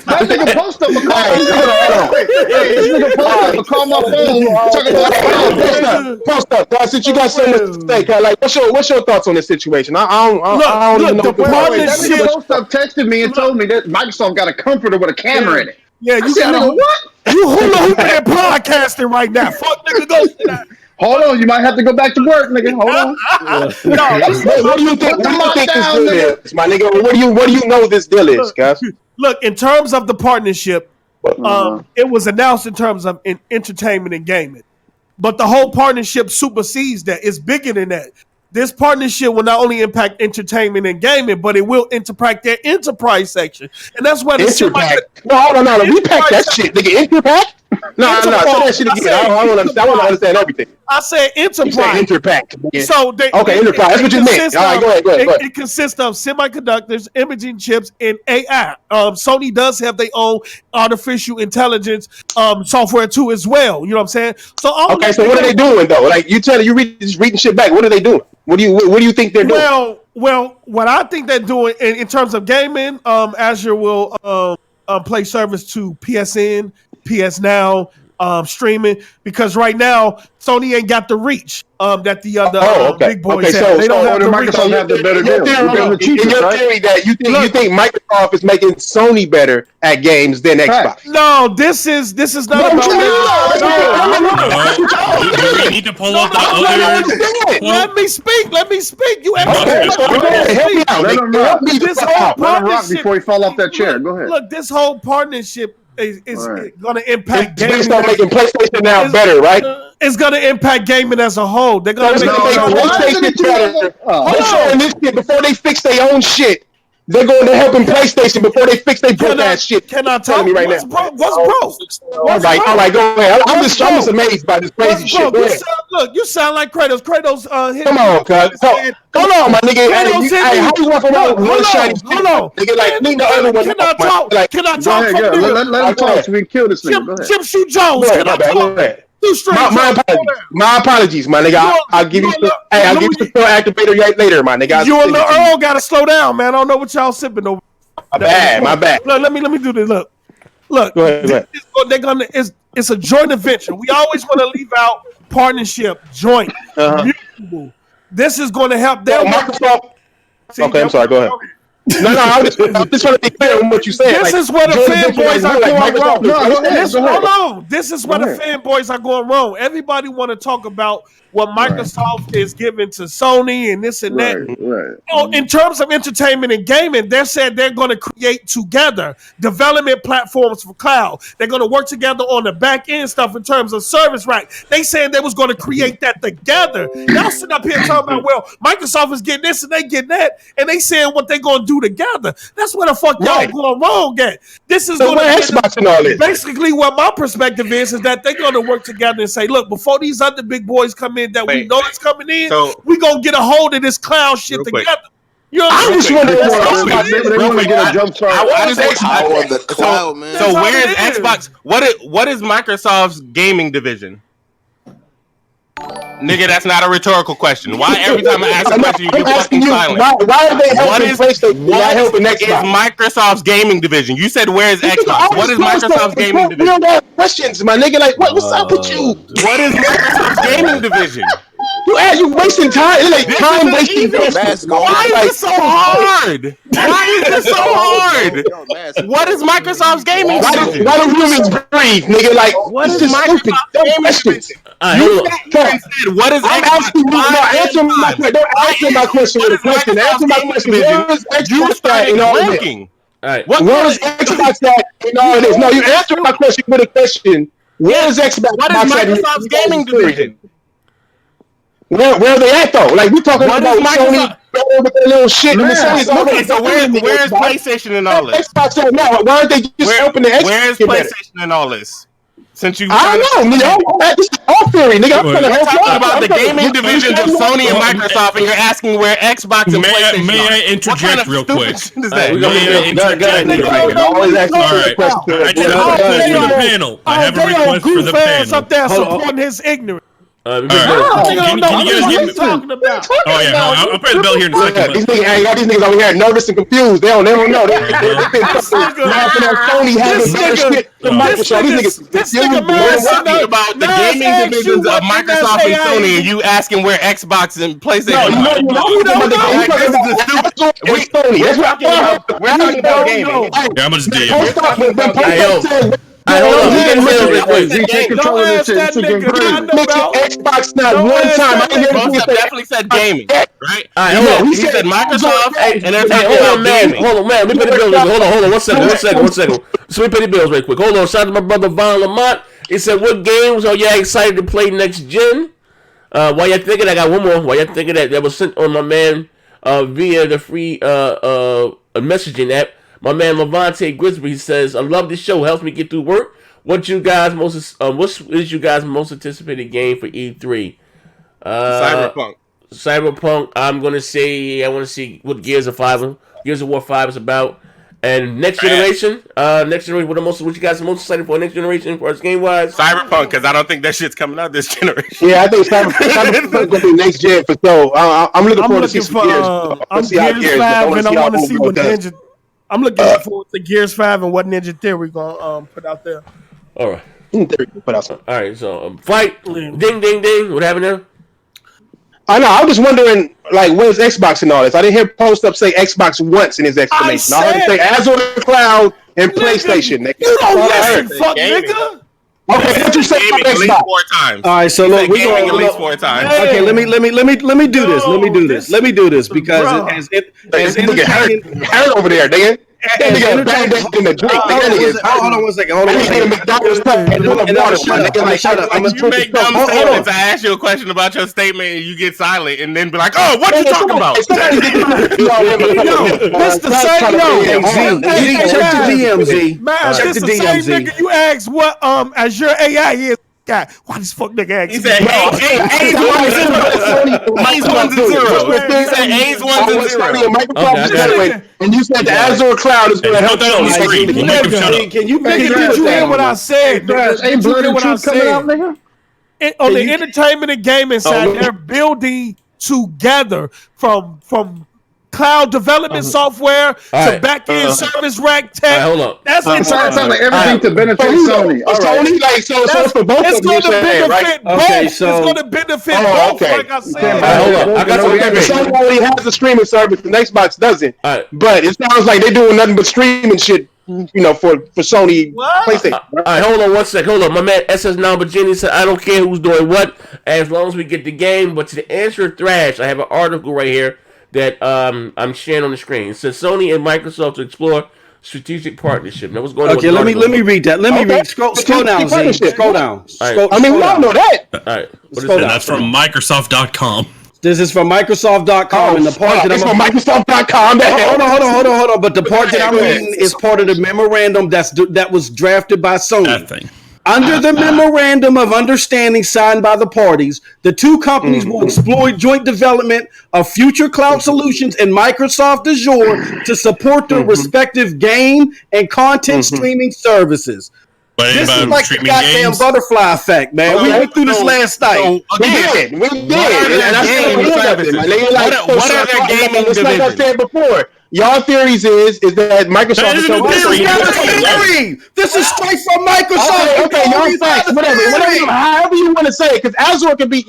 That nigga post up a call. This nigga post up a call my phone. Post up. Since you got so much to say, like, what's your thoughts on this situation? I don't even know. That nigga post up texted me and told me that Microsoft got a comforter with a camera in it. Yeah, you got what? You hula hooping and podcasting right now. Fuck nigga, go. Hold on, you might have to go back to work, nigga. Hold on. What do you think? What do you think this deal is, my nigga? What do you know this deal is, guys? Look, in terms of the partnership, it was announced in terms of entertainment and gaming, but the whole partnership supersedes that. It's bigger than that. This partnership will not only impact entertainment and gaming, but it will impact their enterprise section, and that's why the hold on. We pack that shit, nigga. Interpack? No. Say that shit again. I want to understand everything. I said enterprise. Interpack. So enterprise. That's what you mean. All right, go ahead. It consists of semiconductors, imaging chips, and AI. Sony does have their own artificial intelligence software too, as well. You know what I'm saying? So so what are they doing though? Like you reading shit back. What are they doing? What do you think they're doing? Well, what I think they're doing in terms of gaming, Azure will play service to PSN, PS Now, streaming, because right now Sony ain't got the reach that the other big boys have. They don't have the Microsoft have the better deal. In your theory that you think Microsoft is making Sony better at games than Xbox. No, this is not about We need to pull up the other. Let me speak. You help me out. Let him rock before he fall off that chair. Go ahead. Look, this whole partnership is going to impact gaming. It's based on making PlayStation Now better, right? It's going to impact gaming as a whole. They're going to make PlayStation better. They're showing this shit before they fix their own shit. They're going to help in PlayStation before they fix their broke ass shit. Can I tell me right now? What's broke? All right, go ahead. I'm just amazed by this crazy shit. You sound like Kratos. Kratos come on, cuz. Hold on, my nigga. How you walk around with one shiny Hold on. Nigga, like, leave the other one. Can I talk? Can I talk? Let him talk so we can kill this nigga. Jim Shoe Jones. Can I talk? My apologies, my nigga. I'll give you some. I'll give you some activator later, my nigga. You and the Earl gotta slow down, man. I don't know what y'all sipping over. My bad. Look, let me do this. Look. Go ahead. It's a joint venture. We always want to leave out partnership, joint, mutual. This is going to help them. Microsoft. Okay, I'm sorry. Go ahead. No, I'm just trying to be clear on what you said. This is where the fanboys are going wrong. Hold on. This is where the fanboys are going wrong. Everybody want to talk about what Microsoft is giving to Sony and this and that. Oh, in terms of entertainment and gaming, they said they're going to create together development platforms for cloud. They're going to work together on the back end stuff in terms of service rack. They said they was going to create that together. Y'all sitting up here talking about, well, Microsoft is getting this and they getting that, and they saying what they going to do together. That's where the fuck y'all going wrong at. This is going to basically what my perspective is that they're going to work together and say, look, before these other big boys come in that we know is coming in, we going to get a hold of this cloud shit together. You know I was wondering they want to get a jump start. The cloud, man. So where is Xbox? What is Microsoft's gaming division? Nigga, that's not a rhetorical question. Why every time I ask a question, you're fucking silent? Why are they helping PlayStation? What is Microsoft's gaming division? You said, where is Xbox? What is Microsoft's gaming division? We don't have questions, my nigga. Like, what's up with you? What is Microsoft's gaming division? You wasting time. Like, time wasting. Why is this so hard? What is Microsoft's gaming division? Why do humans breathe, nigga? Like, what is Microsoft's gaming division? What is Xbox? Answer my question. Don't answer my question with a question. Answer my question. Where is Xbox at in all of this? Where is Xbox at in all of this? No, you answer my question with a question. Where is Xbox? What is Microsoft's gaming division? Where are they at though? Like we talking about Sony with their little shit. Okay, so where is PlayStation and all this? Xbox right now. Why aren't they just open the Xbox? Where is PlayStation and all this? Since you, I don't know, nigga. This is all theory, nigga. I'm trying to we're help talking you about the gaming divisions of Sony and Microsoft, and you're asking where Xbox and PlayStation May I are. interject real quick? Shit is that? Always ask All right. I have a request for the panel. Up there supporting his ignorance. Can you guys give me? Talking about? Oh yeah, I'll pay the bell here in a second. These niggas over here nervous and confused. They don't know. They've been laughing at Sony having better shit than Microsoft. This nigga We're talking about the gaming divisions of Microsoft and Sony, and you asking where Xbox and PlayStation are. We're talking about gaming. Yeah, I'm gonna just DM. Hold on. Take control of this shit. Xbox not one time. I definitely said gaming, right? He said Microsoft, and then hold on, man. Let me pay the bills. Hold on. One second. So we pay the bills right quick. Hold on. Shout out to my brother Von Lamont. He said, "What games are y'all excited to play next gen?" While you're thinking, I got one more. While you're thinking that was sent on my man via the free messaging app. My man Levante Grisby says, "I love this show. Helps me get through work. What is you guys most anticipated game for E3?" Cyberpunk. I'm gonna say I want to see what Gears of War 5 is about. And next generation. What you guys are most excited for next generation for us game wise? Cyberpunk, because I don't think that shit's coming out this generation. Yeah, I think Cyberpunk gonna be next gen for sure. I'm looking forward to see some Gears. I'm Gears 5, and I want to see what Ninja. I'm looking forward to Gears 5 and what Ninja Theory gonna put out there. All right. All right. So fight. Ding, ding, ding. What happened there? I know. I was just wondering, like, where's Xbox and all this? I didn't hear post up say Xbox once in his explanation. I heard him say Azure Cloud and PlayStation. You don't listen, fuck nigga. Okay, what you say about At least Xbox? 4 times. All right, so look, Gaming at least 4 times. Okay, let me do this. Let me do this because as entertaining over there, nigga. Hold on one second. Shut up. You make dumb statements. I ask you a question about your statement and you get silent and then be like, "Oh, what you talking about?" That's the same check the DMZ. Check the DMZ. Nigga, you asked what Azure AI is. God, why this fuck nigga asked? He said A's 1 and 0. He said A's 1 and 0. And you said the Azure Cloud is going to help you. Can you did you hear what I said? Ain't Blood and Truth coming out, nigga? On the entertainment and gaming side, they're building together from cloud development software to back-end service rack tech. Hold up. That's it. Sounds like everything to benefit Sony. Sony, like, so it's for both of them. It's going to benefit both. It's going to benefit both, like I said. Hold up. I got Sony already has the streaming service, and Xbox doesn't. But it sounds like they're doing nothing but streaming shit, for Sony PlayStation. All right, hold on one sec. Hold on. My man SS Nambagini said, "I don't care who's doing what, as long as we get the game." But to answer Thrash, I have an article right here that I'm sharing on the screen. It says Sony and Microsoft to explore strategic partnership. Now, what's going on? Okay, let me read that. Let me read. Scroll down, Z. Scroll down. I mean, we all know that. All right. That's from Microsoft.com. This is from Microsoft.com, and the part that I'm from Microsoft.com. Hold on. But the part that I'm reading is part of the memorandum that was drafted by Sony. That thing. Under the memorandum of understanding signed by the parties, the two companies will explore joint development of future cloud solutions in Microsoft Azure to support their respective game and content streaming services. But this is like the goddamn butterfly effect, man. We went through this last night. We did. And what are their gaming divisions? Like I said before, y'all theories is that Microsoft is theory. This is straight from Microsoft. Okay, y'all facts, whatever, however you want to say it, because Azure can be,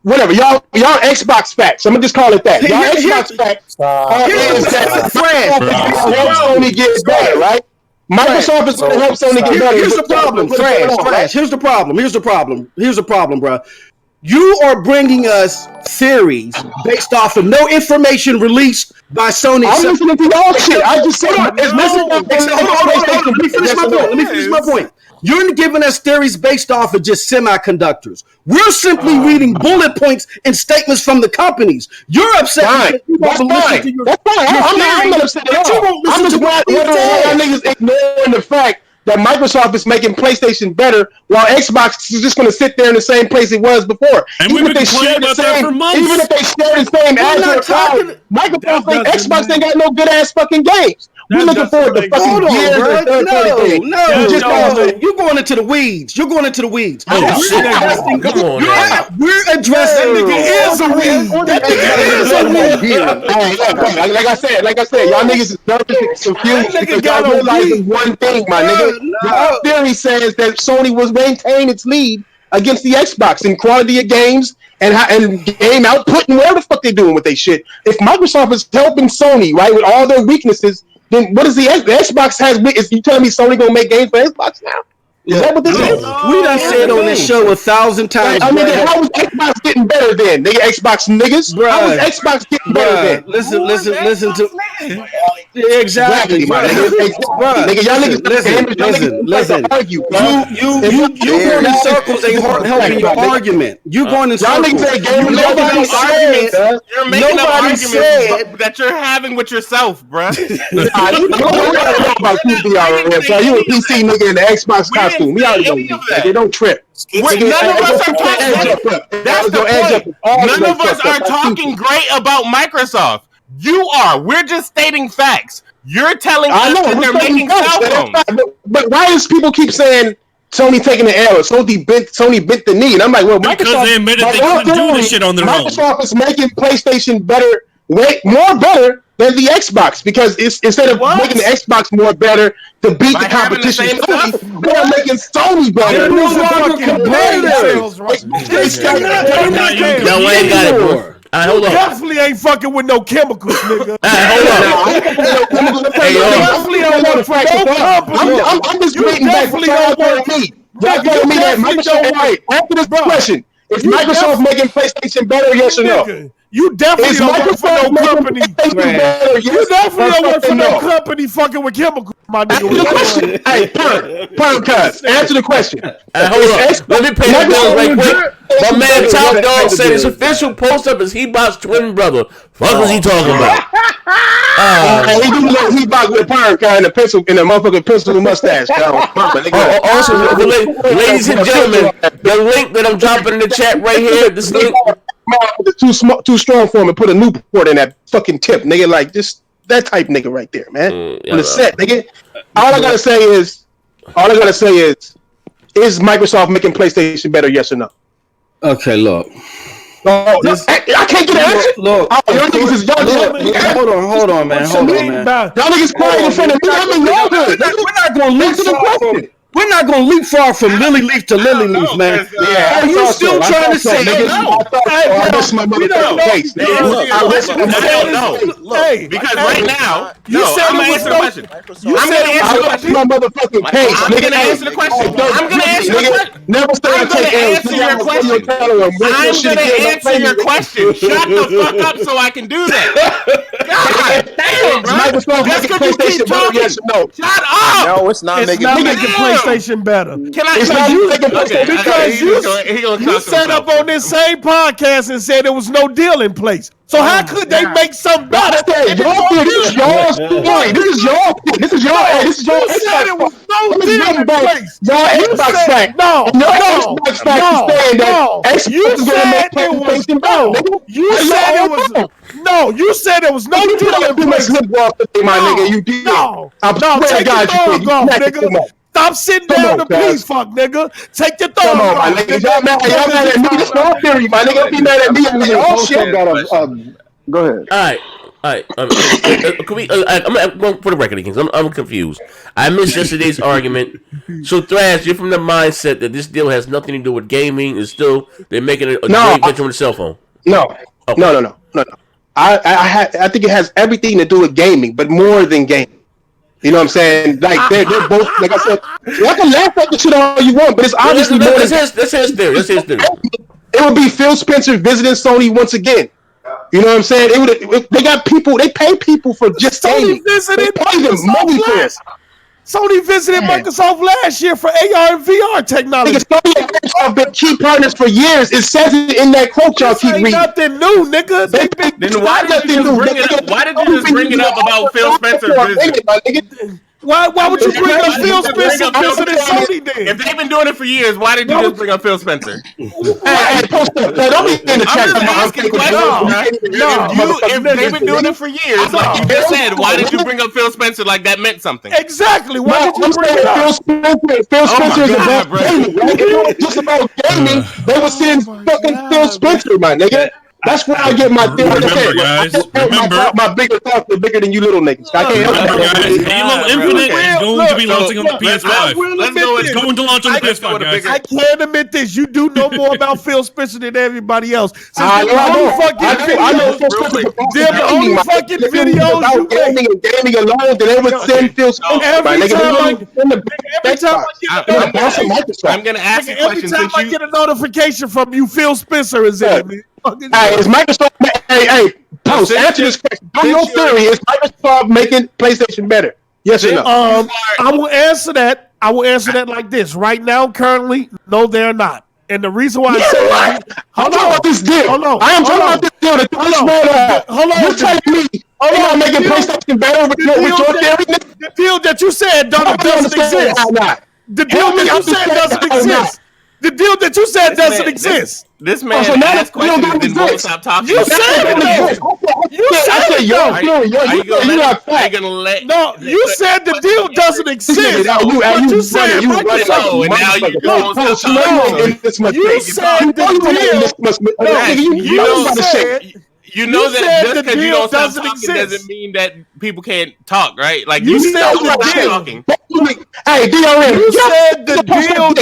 whatever. Y'all Xbox facts. I'm gonna just call it that. Y'all Xbox facts. Sony gets better, right? Microsoft is going to help Sony get better. Here's the problem. Thrash. Here's the problem, bro. You are bringing us theories based off of no information released by Sony. I'm listening to y'all shit. I just said, hold on. Let me finish my point. You're giving us theories based off of just semiconductors. We're simply reading bullet points and statements from the companies. You're upset. That's fine. I'm not upset at all. I'm just glad y'all niggas ignoring the fact that Microsoft is making PlayStation better, while Xbox is just going to sit there in the same place it was before. And even we've been if they share complaining the about that same, for months. even if they share the same Azure cloud, Microsoft ain't Xbox ain't got no good ass fucking games. We're looking forward to fucking years of third-party games. You're going into the weeds. You're going into the weeds. Oh, shit. Come on, man. We're addressing That nigga is a weed. That nigga is a weed. Like I said, y'all niggas is nervous and confused because y'all realizing one thing, my nigga. The theory says that Sony was maintain its lead against the Xbox in quality of games and game output and whatever the fuck they doing with their shit. If Microsoft is helping Sony, right, with all their weaknesses, then what is the Xbox has? Is you telling me Sony gonna make games for Xbox now? Is that what this is? We done said on this show 1,000 times. I mean, how was Xbox getting better then? Nigga, Xbox niggas. Bruh. How was Xbox getting better then? Listen to exactly, my nigga. Nigga, y'all niggas listen. Argue. You going in circles ain't helping your argument. You going in circles. Y'all niggas say Nobody said you're making up arguments that you're having with yourself, bruh. You know about QBR, so you a PC nigga in the Xbox costume. We already know that. They don't trip. None of us are talking. That's the point. None of us are talking great about Microsoft. You are. We're just stating facts. You're telling us that they're making cell phones. But why does people keep saying Sony taking the L? Sony bent the knee, and I'm like, well, because they admitted they couldn't do this shit on their own. Microsoft is making PlayStation better, more better than the Xbox, because it's instead of making the Xbox more better to beat the competition, they're making Sony better. No way, got it, bro. Hold on. Definitely ain't fucking with no chemicals, nigga. Hold on. Definitely don't want to fuck no company. I'm just waiting back for y'all telling me. Y'all telling me that Microsoft, after this question, is Microsoft making PlayStation better, yes or no? You definitely don't work for no company. You definitely don't work for no company fucking with chemicals, my nigga. Hey, Perm, answer the question. Hold on. Let me pay the bill right quick. My man Top Dog said his official post up is He-Bot's twin brother. Fuck was he talking about? He do look He-Bot with a perm kind of pencil in a motherfucking pencil mustache. Also, ladies and gentlemen, the link that I'm dropping in the chat right here, this link. Too strong for him and put a Newport in that fucking tip, nigga. Like just that type nigga right there, man. On the set, nigga. All I gotta say is, is Microsoft making PlayStation better? Yes or no? Okay, look. I can't get an answer. Look, hold on, man. Y'all niggas crying in front of me. I mean, y'all good. We're not gonna leapfrog. We're not gonna leapfrog from lily leaf to lily leaf, man. Are you still trying to say no? I listen my motherfucking case. Because right now, you said I'm gonna answer the question. I'm gonna answer my motherfucking case. I'm gonna answer the question. I'm gonna answer the question. Never say I'm gonna answer your question. I'm gonna answer your question. Shut the fuck up so I can do that. God damn, bro. Just because you keep talking. Shut up. No, it's not making PlayStation better. Can I? Because you set up on this same podcast and said there was no deal in place. So how could they make something better? This is your story. This is your. You said it was no deal in place. Your Xbox fact. No. You said there was no. You said it was no. You said there was no deal in place. My nigga, you did. No. Take your thumb off, nigga. Stop sitting down to please, fuck, nigga. Take your thumb off. My nigga. Y'all mad at me. This no theory, my nigga. Don't be mad at me. Oh shit. Go ahead. All right. Can we? I'm going for the record, Kings. I'm confused. I missed yesterday's argument. So Thrash, you're from the mindset that this deal has nothing to do with gaming. It's still they're making a joint venture with a cell phone. No. I think it has everything to do with gaming, but more than gaming. You know what I'm saying? Like they're both, like I said, y'all can laugh at the shit all you want, but it's obviously more than that's his theory. It would be Phil Spencer visiting Sony once again. You know what I'm saying? They got people. They pay people for just Sony visited Microsoft. Sony visited Microsoft last year for AR and VR technology. Sony and Microsoft have been key partners for years. It says it in that quote y'all keep reading. Nothing new, nigga. Then why did you just bring it up? Why did you just bring it up about Phil Spencer visiting? Why would you bring up Phil Spencer visiting Sony then? If they've been doing it for years, why did you just bring up Phil Spencer? Hey, post up. Don't be in the chat. I'm just asking questions. If they've been doing it for years, like you just said, why did you bring up Phil Spencer like that meant something? Exactly. Why did you bring it up? Phil Spencer is about gaming. Right? If it was just about gaming, they would send fucking Phil Spencer, my nigga. That's where I get my thing. Remember, guys. Remember, my bigger thoughts are bigger than you little niggas. I can't help remember, it. guys. Halo Infinite is going to be launching on the PS5. Let's go. It's going to launch on the PS5, guys. I can't admit this. You do know more about Phil Spencer than everybody else. I know. They're the only fucking videos you gaming and gaming alone, then they would send Phil Spencer. Every time I'm gonna ask you a question. Every time I get a notification from you, Phil Spencer is in it. Hey, is Microsoft? Hey, Post, answer this question. Do your theory, is Microsoft making PlayStation better? Yes or no? I will answer that. I will answer that like this. Right now, currently, no, they're not. And the reason why I say that, I'm talking about this deal. Hold on. I am talking about this deal. Hold on. You're telling me they're not making PlayStation better with your theory? The deal that you said doesn't exist. The deal that you said doesn't exist. The deal that you said doesn't exist. This man asked questions and then won't stop talking. You said it. You said it. Are you gonna let? No, you said the deal doesn't exist. What you said, Microsoft. And now you won't stop talking. You said the deal. You know that just because you don't stop talking doesn't mean that people can't talk, right? Like you said the deal. Talking. Hey, DRM. You said the deal.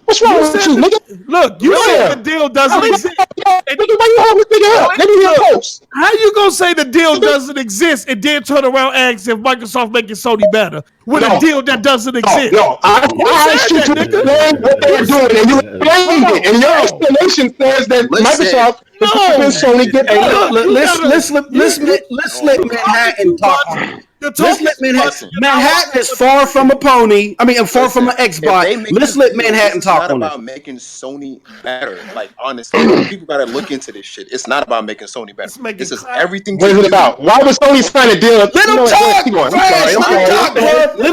What's wrong with you, nigga? Look, you said the deal doesn't exist. Why you hold this nigga up? Let me hear post. How you gonna say the deal doesn't exist and then turn around and ask if Microsoft making Sony better with a deal that doesn't exist? No, I asked you to explain what they're doing, and you explained it. And your explanation says that Microsoft and Sony get. Let's let Manhattan talk. Manhattan is far from a pony. I mean, far from an Xbox. Let's let Manhattan talk on it. It's not about making Sony better. Like, honestly, people gotta look into this shit. It's not about making Sony better. This is everything. What is it about? Why was Sony trying to deal? Let him talk. Let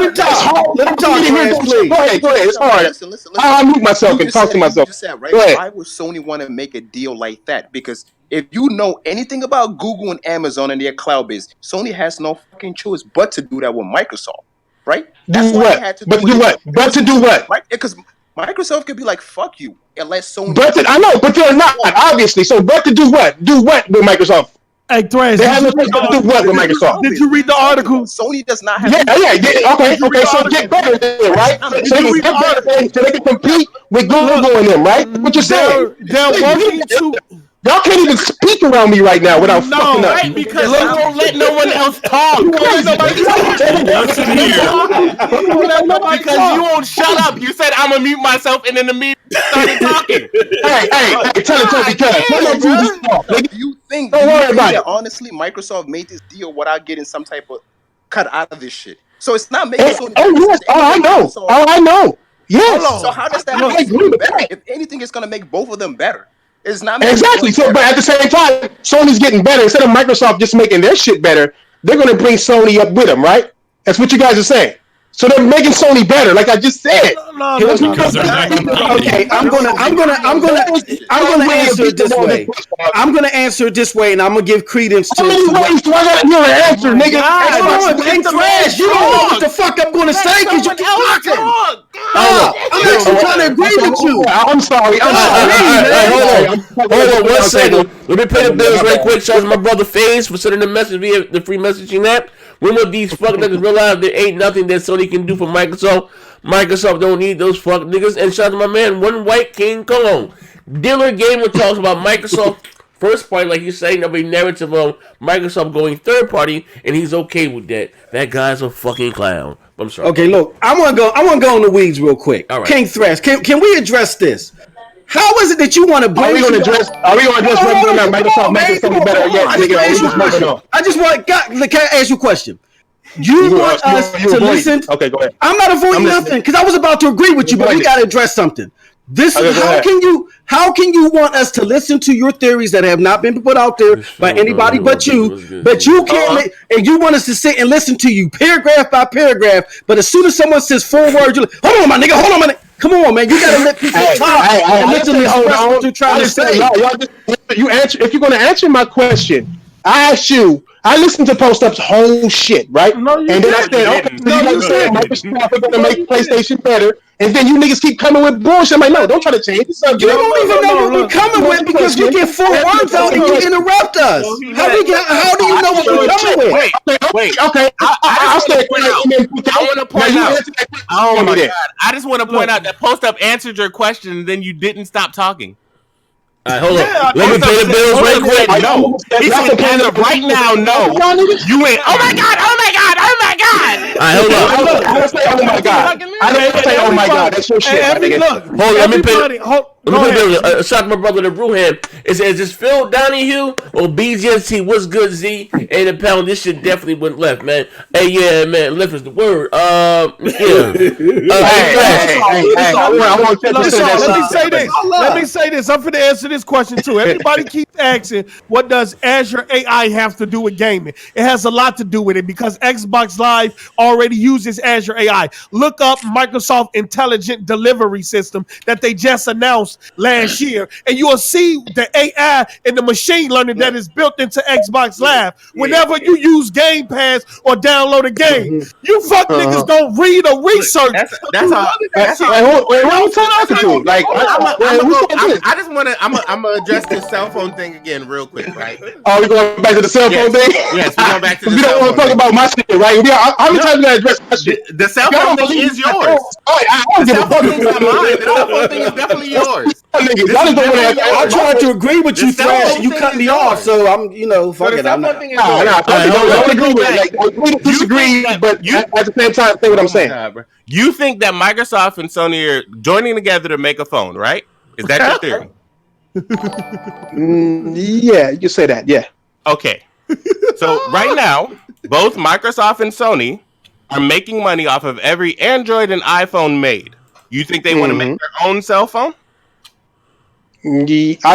him talk. Let him talk, please. Go ahead. It's hard. Listen. I'll mute myself and talk to myself. You said, right? Why would Sony want to make a deal like that? Because if you know anything about Google and Amazon and their cloud base, Sony has no fucking choice but to do that with Microsoft, right? That's why they had to do what? But to do what? Right? Because Microsoft could be like, "Fuck you," unless Sony. I know, but they're not obviously. So, but to do what? Do what with Microsoft? Hey, Thrash, they have to do what with Microsoft? Did you read the article? Sony does not have. Yeah. Okay. So get better then, right? So they can compete with Google and them, right? What you're saying? They're working to. Y'all can't even speak around me right now without fucking up. Right, because you won't let no one else talk. Because you won't shut up. You said I'm gonna mute myself, and then the meeting started talking. Hey, tell it because. Do you think? Don't worry about it. Honestly, Microsoft made this deal without getting some type of cut out of this shit. So it's not making. I know. Yes. So how does that make them better? If anything, it's gonna make both of them better. It's not exactly. So, but at the same time, Sony's getting better. Instead of Microsoft just making their shit better, they're going to bring Sony up with them, right? That's what you guys are saying. So they're making Sony better, like I just said. Okay, I'm gonna answer it this way. I'm gonna answer it this way, and I'm gonna give credence to. How many ways do I gotta hear an answer, nigga? Thrash, you don't know what the fuck I'm gonna say because you keep talking. I'm actually trying to agree with you. I'm sorry. Hold on 1 second. Let me pay the bills right quick. Shout out to my brother FaZe for sending the message via the free messaging app. When will these fuck niggas realize there ain't nothing that Sony can do for Microsoft? Microsoft don't need those fuck niggas. And shout out to my man, One White King Kong. Diller Gamer talks about Microsoft first party, like you say, nobody narrative of Microsoft going third party, and he's okay with that. That guy's a fucking clown. I'm sorry. Okay, look, I want to go in the weeds real quick. All right. King Thrash, can we address this? How is it that you want to bring? Are we going to address whether or not Microsoft makes something better yet? I just want. Can I ask you a question? You want us to listen? Okay, go ahead. I'm not avoiding nothing because I was about to agree with you, but we got to address something. How How can you want us to listen to your theories that have not been put out there by anybody but you? But you can't, and you want us to sit and listen to you paragraph by paragraph. But as soon as someone says 4 words, you're like, hold on, my nigga, hold on, my nigga. Come on, man. You gotta let people talk. Hold on. Trying to say. You answer. If you're gonna answer my question, I asked you. I listened to Post Up's whole shit, right? No, you and then I didn't. said, okay, you saying Microsoft is gonna make PlayStation better, and then you niggas keep coming with bullshit. I'm like, no, don't try to change the subject. You don't even know what we're coming with because you get 4 words out and you interrupt us. How do you know what we're coming with? Wait. Okay. I'll stay quiet. I want to point out. Oh my god! I just want to point out that Post Up answered your question, and then you didn't stop talking. All right, hold on. Let me pay the bills right quick. No, he said as of right now, no. You ain't. Oh my god! Oh my god! Oh my god! All right, hold on. I don't say oh my god. I don't say oh my god. That's your shit. Look, hold on. Let me pay. Go Shout out to my brother, the Brewham. Is this Phil Donahue or BGST? What's good, Z? And a pound. This shit definitely went left, man. Hey, yeah, man. Left is the word. Yeah. Let me say this. I'm finna answer this question too. Everybody keeps asking, what does Azure AI have to do with gaming? It has a lot to do with it because Xbox Live already uses Azure AI. Look up Microsoft Intelligent Delivery System that they just announced last year, and you will see the AI and the machine learning that is built into Xbox Live. Whenever you use Game Pass or download a game, you fuck niggas don't read or research. That's how. Wait, what are you talking to? Like, I just want to. I'm gonna address this cell phone thing again, real quick, right? Oh, we going back to the cell phone thing? Yes, we're going back to the we cell don't want to talk about my shit, right? How many times you gotta address my shit? The cell phone thing is yours. The cell phone thing is not mine. The cell phone thing is definitely yours. I tried to agree with you, Thrash. You cut me off, so I'm, fuck it. I'm not. Don't agree with it. Like, we disagree, but at the same time, say what I'm saying. You think that Microsoft and Sony are joining together to make a phone, right? Is that your theory? Yeah, you say that. Yeah. Okay. So right now, both Microsoft and Sony are making money off of every Android and iPhone made. You think they want to make their own cell phone? I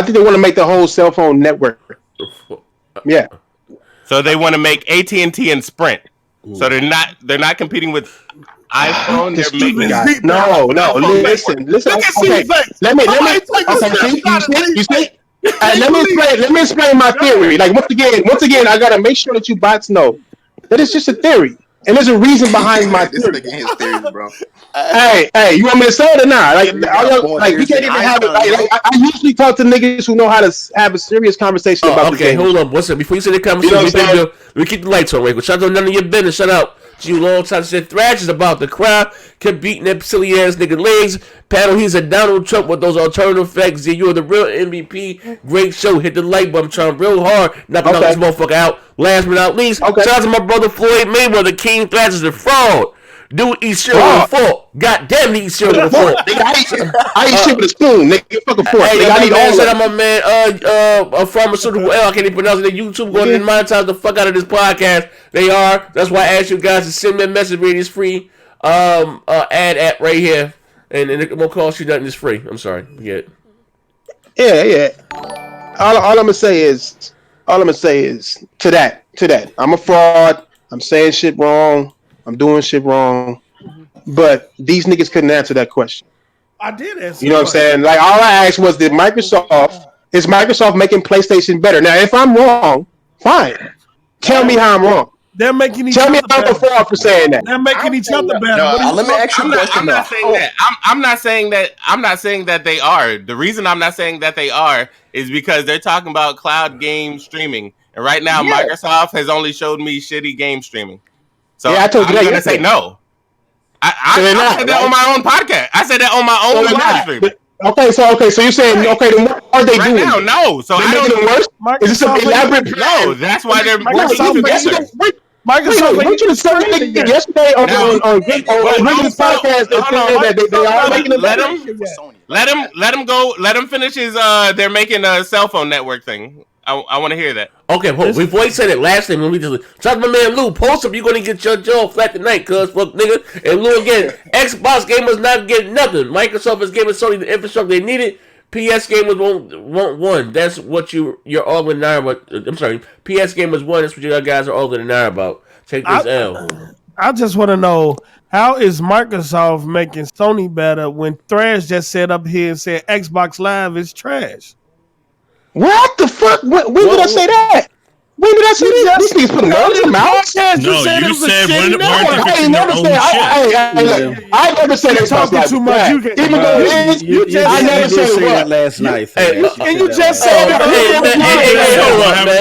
think they want to make the whole cell phone network. Yeah. So they want to make AT&T and Sprint. So they're not competing with iPhone. They're making no. Listen. Okay. Let me. You see. Let me explain my theory. Like once again, I gotta make sure that you bots know that it's just a theory. And there's a reason behind my theory. Bro. Hey, you want me to say it or not? Like we can't even have it. I usually talk to niggas who know how to have a serious conversation about the game. Hold on. What's up? Before you say the conversation, we keep the lights on, right? Shout out to none of your business. Shout out to you long time. Said Thrash is about the crowd. Kept beating that silly ass nigga legs. Paddle, he's a Donald Trump with those alternative facts. You're the real MVP. Great show. Hit the like button. I'm trying real hard. Knocking out this motherfucker out. Last but not least, shout out to my brother Floyd Mayweather. King Thrash is a fraud. Dude eats shit with a fork. Goddamn, he eats shit with a fork. I eat shit with a spoon. Nigga, fucking fork. Hey, I need all that. I'm a man. A pharmaceutical L. I can't even pronounce it. YouTube going to monetize the fuck out of this podcast. They are. That's why I asked you guys to send me a message. It's free. Ad app right here, and it won't cost you nothing. It's free. I'm sorry. Yeah. All I'm gonna say is to that. I'm a fraud. I'm saying shit wrong. I'm doing shit wrong. But these niggas couldn't answer that question. I did answer. You know what I'm saying? Like all I asked was, is Microsoft making PlayStation better? Now, if I'm wrong, fine. Tell me how I'm wrong. They're making each Tell me other I'm a fraud for saying that. They're making each other better. Let me ask you a question. I'm not saying that they are. The reason I'm not saying that they are is because they're talking about cloud game streaming. And right now, Microsoft has only showed me shitty game streaming. So I told you I'm going to say no. I said that on my own podcast. I said that on my own live stream. Okay, so you're saying, then what are they doing? Now, no. So they're making it worse? Is this an elaborate plan? No, that's why they're working together. Microsoft, weren't you saying yesterday on this podcast that they are making it? Let him finish his. They're making a cell phone network thing. I want to hear that. Okay, before he said it last time, when we just talk to my man Lou, post up, you're gonna get your jaw flat tonight, cuz fuck nigga. And Lou again, Xbox gamers not getting nothing. Microsoft is giving Sony the infrastructure they needed. PS gamers want one. That's what you're all in there about. I'm sorry. PS gamers one. That's what you guys are all in there about. Take this L. I just want to know, how is Microsoft making Sony better when Thrash just sat up here and said Xbox Live is trash? What the fuck? When did I say that? When did I say that? These niggas putting words in mouth. No, you said weren't they fixing their own shit? I never said Xbox Live. Too much. Even though it is, I never said that last night. And you just said it.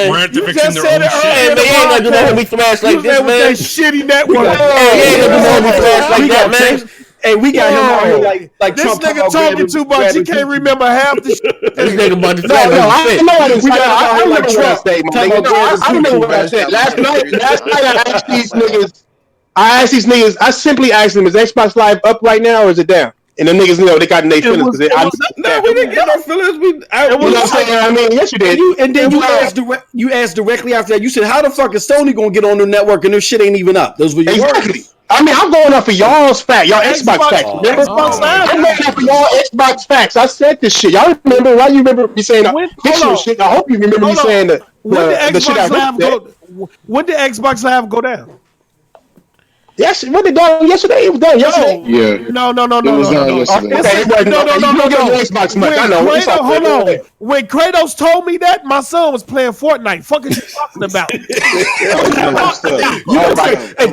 Weren't they fixing their own shit? Hey, man, you ain't gonna do no homie Thrash like this, man. That shitty network. Hey, you ain't gonna do no homie Thrash like that, man. Hey, we got him out here like this Trump nigga talking too much. He can't remember half the shit. This nigga about to I remember Trump Day, I remember what I said. Last night I asked these niggas, I simply asked them, is Xbox Live up right now or is it down? And the niggas, they got in their feelings. We didn't get our feelings. Yes, you did. And then you asked directly after that. You said, how the fuck is Sony gonna get on the network and this shit ain't even up? Those were your words. I mean, I'm going off of y'all's facts, y'all Xbox facts. I'm going off of y'all Xbox facts. I said this shit. Y'all remember? Why you remember me saying fictional shit? I hope you remember me saying the shit I said. When did Xbox Live go down? Yes, when it done yesterday? It was done yesterday. Yeah. No. It was done yesterday. Hold on. When Kratos told me that, my son was playing Fortnite. Fuck is you talking about? And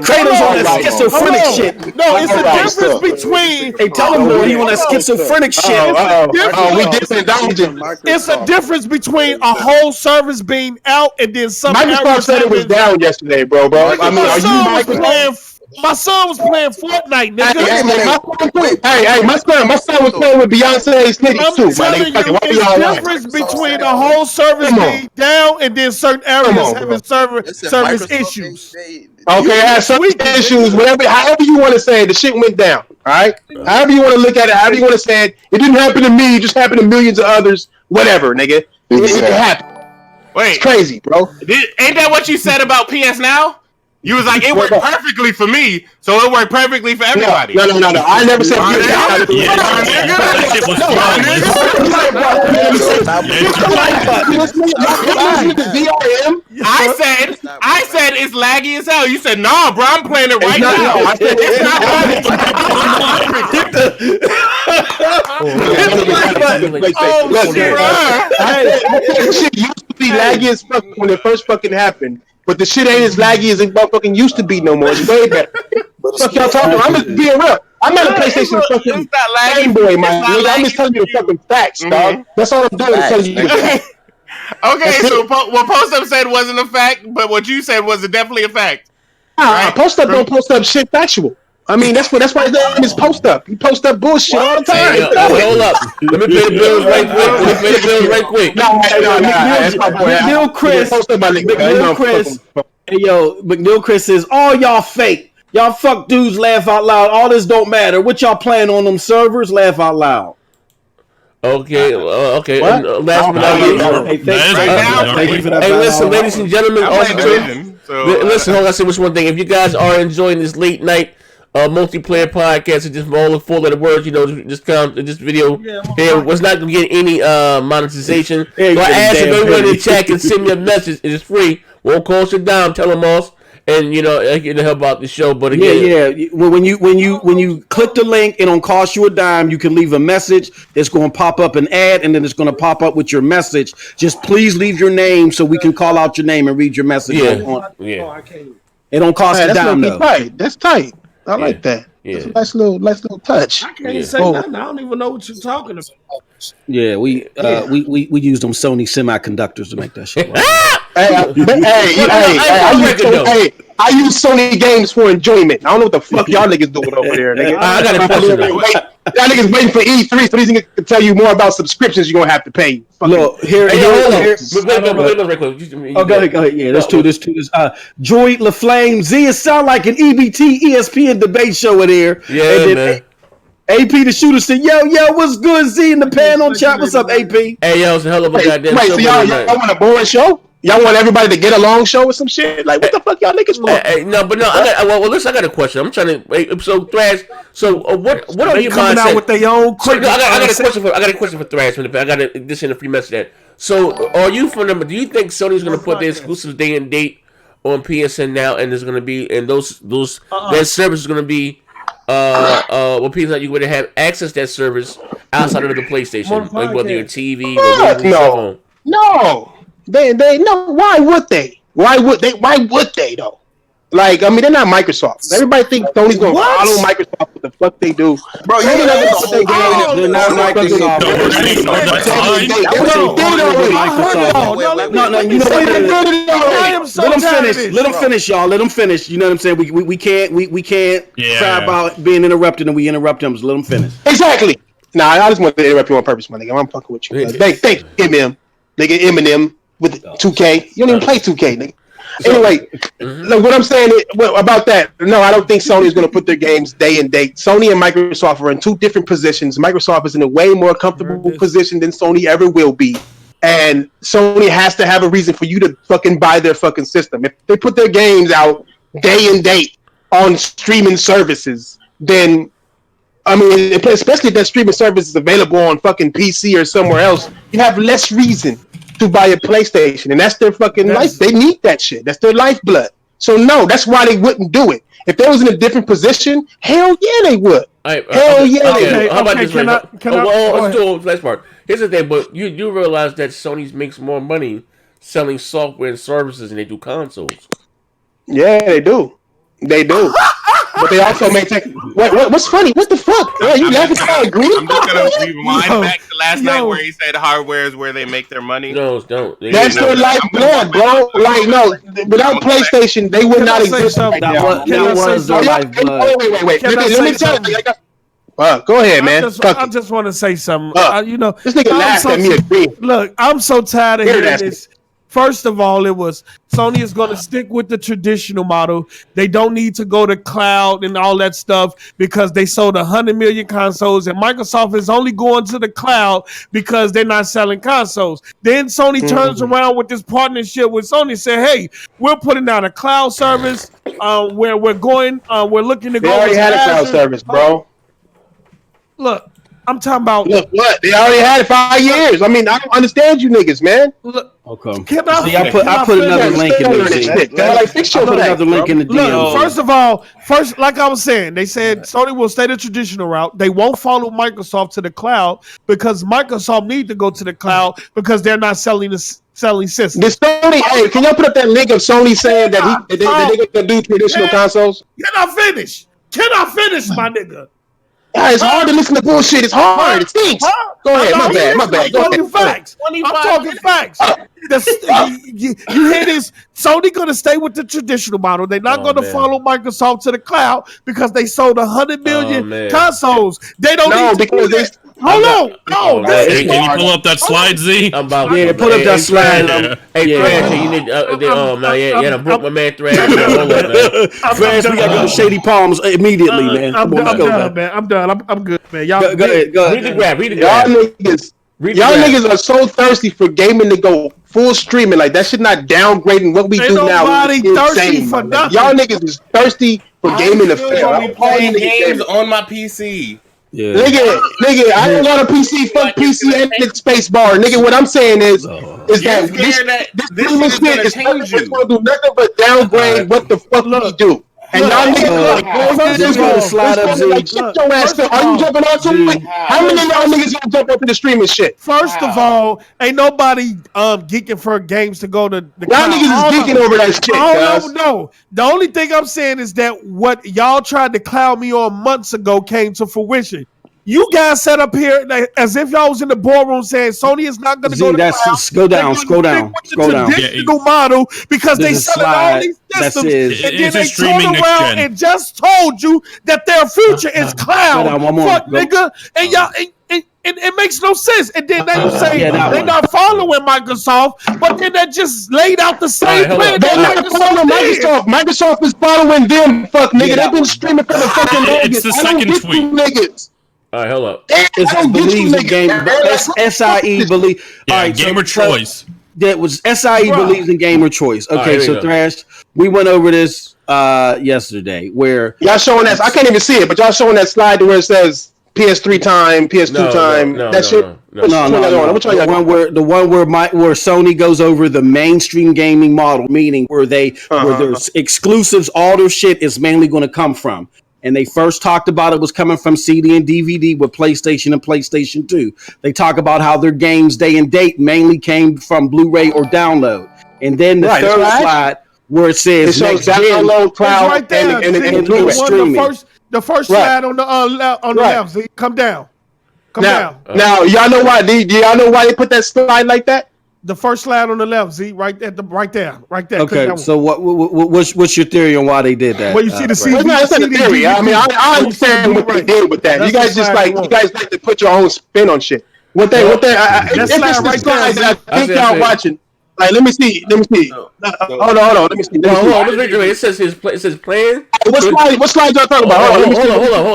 Kratos on that schizophrenic shit. No, it's a difference between. Hey, tell him boy, he on that schizophrenic shit. It's a difference between a whole service being out and then some. Microsoft said it was down yesterday, bro. I mean, are you Microsoft? My son was playing Fortnite, nigga. Hey, my son was playing with Beyonce's titties too. I'm telling you, it's difference between a whole service being down and then certain areas having service issues. Okay, I have service issues. However you want to say it, the shit went down. All right. However you want to look at it, however you want to say it, it didn't happen to me. It just happened to millions of others. Whatever, nigga. It happened. Wait, it's crazy, bro. Ain't that what you said about PS Now? You was like, it worked perfectly for me, so it worked perfectly for everybody. No. I never said PS Now. I said it's laggy as hell. You said, nah, bro, I'm playing it right now. I said, it's not shit used to be laggy as fuck when it first fucking happened. But the shit ain't as laggy as it fucking used to be no more. It's way better. Fuck y'all talking. I'm just being real. I'm not a PlayStation fucking Game Boy, man. I'm just telling you the fucking facts, dog. That's all I'm doing is telling you the facts. Okay, so what Post Up said wasn't a fact, but what you said was definitely a fact. Right? Post Up don't post up shit factual. I mean, that's why his name is Post Up. He post up bullshit all the time. Hey, hold up. Let me pay the bills right quick. No. McNeil Chris. Hey, yo, McNeil Chris says, all y'all fake. Y'all fuck dudes laugh out loud. All this don't matter. What y'all playing on them servers? Laugh out loud. Okay. Last but not least. Hey, listen, ladies and gentlemen. Listen, hold on. I say one thing. If you guys are enjoying this late night multiplayer podcast, and just all the 4-letter words, just count this video here was not gonna get any monetization. So I asked if everyone in the chat can send me a message. It is free. Won't cost a dime. Tell them all. And I get to help out the show, but again, when you click the link, it don't cost you a dime. You can leave a message. It's going to pop up an ad, and then it's going to pop up with your message. Just please leave your name so we can call out your name and read your message. It don't cost a dime though. That's tight. I like that. That's a nice little touch. I can't say nothing. I don't even know what you're talking about. Yeah, we use them Sony semiconductors to make that shit work. I use Sony games for enjoyment. I don't know what the fuck y'all niggas doing over there, nigga. I got a question. Y'all niggas waiting for E3 so these niggas can tell you more about subscriptions you're gonna have to pay. Look, here. Go ahead. Yeah, there's two. Joy LaFlame Z. It sound like an EBT ESPN debate show in here. Yeah, man. AP the shooter said, yo, what's good, Z in the pan on chat? What's up, AP? Hey, yo, it's a hell of a goddamn show. So y'all want a boring show? Y'all want everybody to get a long show or some shit? Like, what the fuck y'all niggas want? Listen, I got a question. I'm trying to. So Thrash. So what are They your coming mindset? out with their own cricket. I got a question for Thrash. I got this in the free message. That. So are you from them? Do you think Sony's going to put their exclusive day and date on PSN now, and there's going to be and those that service is going to be what people like you would have access to that service outside of the PlayStation, like whether you're TV or no. No. They no. Why would they? Why would they though? Like, I mean, they're not Microsoft. Everybody thinks Sony's gonna follow Microsoft. What the fuck they do, bro? They're not Microsoft. No. You know what? Let them finish, y'all. Let them finish. You know what I'm saying? We can't cry about being interrupted, and we interrupt them. So let them finish. Exactly. Nah, I just want to interrupt you on purpose, my nigga. I'm fucking with you. Thank Eminem with 2K. You don't even play 2K, nigga. Anyway, look, what I'm saying about that, no, I don't think Sony is going to put their games day and date. Sony and Microsoft are in two different positions. Microsoft is in a way more comfortable position than Sony ever will be. And Sony has to have a reason for you to fucking buy their fucking system. If they put their games out day and date on streaming services, then, I mean, especially if that streaming service is available on fucking PC or somewhere else, you have less reason to buy a PlayStation, and that's their fucking life. They need that shit. That's their lifeblood. So no, that's why they wouldn't do it. If they was in a different position, hell yeah, they would. Hell yeah, they would. How about this? Let's do the last part. Here's the thing, but you do realize that Sony makes more money selling software and services than they do consoles. Yeah, they do. They do. But they also maintain. What's funny? What the fuck? You laughing? I agree. I'm just gonna rewind back to last night where he said hardware is where they make their money. No, don't. That's their lifeblood, bro. Like, no, without PlayStation, they would not exist right now. That was their lifeblood. Wait. Let me tell you. Go ahead, man. I just want to say something. This nigga laughed at me agreeing. Look, I'm so tired of hearing this. First of all, it was Sony is going to stick with the traditional model. They don't need to go to cloud and all that stuff because they sold 100 million consoles, and Microsoft is only going to the cloud because they're not selling consoles. Then Sony turns around with this partnership with Sony and say, hey, we're putting out a cloud service where we're looking to go. They already had a cloud service, bro. Look, I'm talking about. Look, what? They already had it 5 years. I mean, I don't understand you niggas, man. Look, okay. I put another link in the DM. Look, first, like I was saying, they said Sony will stay the traditional route. They won't follow Microsoft to the cloud because Microsoft need to go to the cloud because they're not selling systems. Did Sony? Hey, can y'all put up that link of Sony saying that they're gonna do traditional consoles? Can I finish, my nigga? Yeah, it's hard to listen to bullshit. It's hard. It stinks. Go ahead. My bad. I'm talking facts. You hear this? Sony gonna stay with the traditional model. They're not gonna follow Microsoft to the cloud because they sold 100 million consoles. They don't need to do that. Hold on. No. Can you pull up that slide, Z? Pull up that slide. Hey, Thrash, you need. I broke my man Thrash. Thrash, we gotta go to Shady Palms immediately, man. I'm done, man. I'm good, man. Y'all go ahead. Read the graph. Y'all niggas are so thirsty for gaming to go full streaming. Like, that shit not downgrading what we do now. Nobody thirsty for nothing. Y'all niggas is thirsty for gaming to fail. I'm playing games on my PC. Yeah. Nigga, I don't got a PC. Fuck PC and the space bar. Nigga, what I'm saying is that this shit is going to do nothing but downgrade what the fuck we do. And y'all niggas gonna slide up, Z. Shut your ass up. Are you jumping onto it? How many of y'all niggas gonna jump onto the streaming shit? First of all, ain't nobody geeking for games to go to the y'all niggas is geeking over that shit. No. The only thing I'm saying is that what y'all tried to cloud me on months ago came to fruition. You guys sat up here as if y'all was in the boardroom saying Sony is not going to go to the cloud. Scroll down. Traditional model because they selling all these systems, and then they turned around and just told you that their future is cloud. Fuck, nigga, and y'all. And it makes no sense. And then they say they're not following Microsoft, but then they just laid out the same plan. They're not following Microsoft. Microsoft is following them. Fuck, nigga. They've been streaming for the fucking longest. It's the second tweet. Niggas. All right, hold up. It's believes the game. SIE believe. Yeah, gamer choice. that was SIE believes in gamer choice. Okay, right, so Thrash, we went over this yesterday where y'all showing that. I can't even see it, but y'all showing that slide where it says PS3 time, PS2 time. That shit. The one where Sony goes over the mainstream gaming model, meaning where there's exclusives, all their shit is mainly going to come from. And they first talked about it was coming from CD and DVD with PlayStation and PlayStation 2. They talk about how their games day and date mainly came from Blu-ray or download. And then the third slide where it says next download, cloud, right there. and Blu-ray. The first slide on the left. See, come down. Down. Now y'all know why? Do y'all know why they put that slide like that? The first slide on the left, Z, right there. Okay, so what's your theory on why they did that? Well, you see the CD. It's not a theory. I mean, I understand what they did with that. You guys like to put your own spin on shit. What they hold y'all watching. Like, let me see. Hold on. Let me see. It says plan. What slide y'all talking about? Hold on.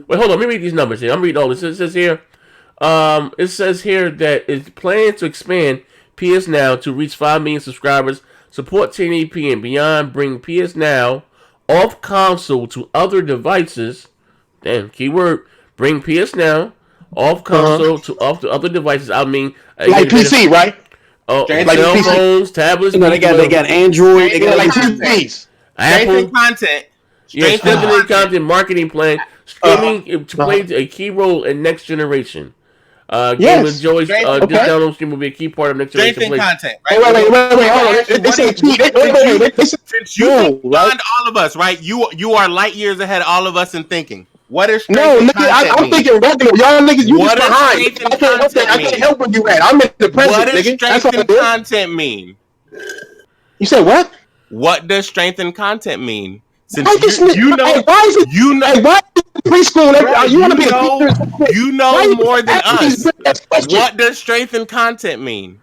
Wait, hold on. Let me read these numbers here. I'm reading all this. It says here. It says here that it's planned to expand PS Now to reach 5 million subscribers, support 1080p and beyond, bring PS Now off console to other devices. Damn, keyword. Bring PS Now off console to other devices. I mean, like PC, right? Oh, like cell phones, tablets. They got Android. They got like TVs. Apple content. Strengthening content marketing plan. Streaming to play a key role in next generation. Game with Joyce, this download stream will be a key part of next generation. Content. Right? Wait, hold on. Since you think beyond all of us, right? You are light years ahead of all of us in thinking. What is I'm thinking regular. Y'all niggas, you just behind. I can't help where you at. I'm in the present, What does nigga. strengthen content mean? You said what? What does strengthen content mean? Since why is preschool? You want to be a teacher? You know more than us. What does strengthen content mean?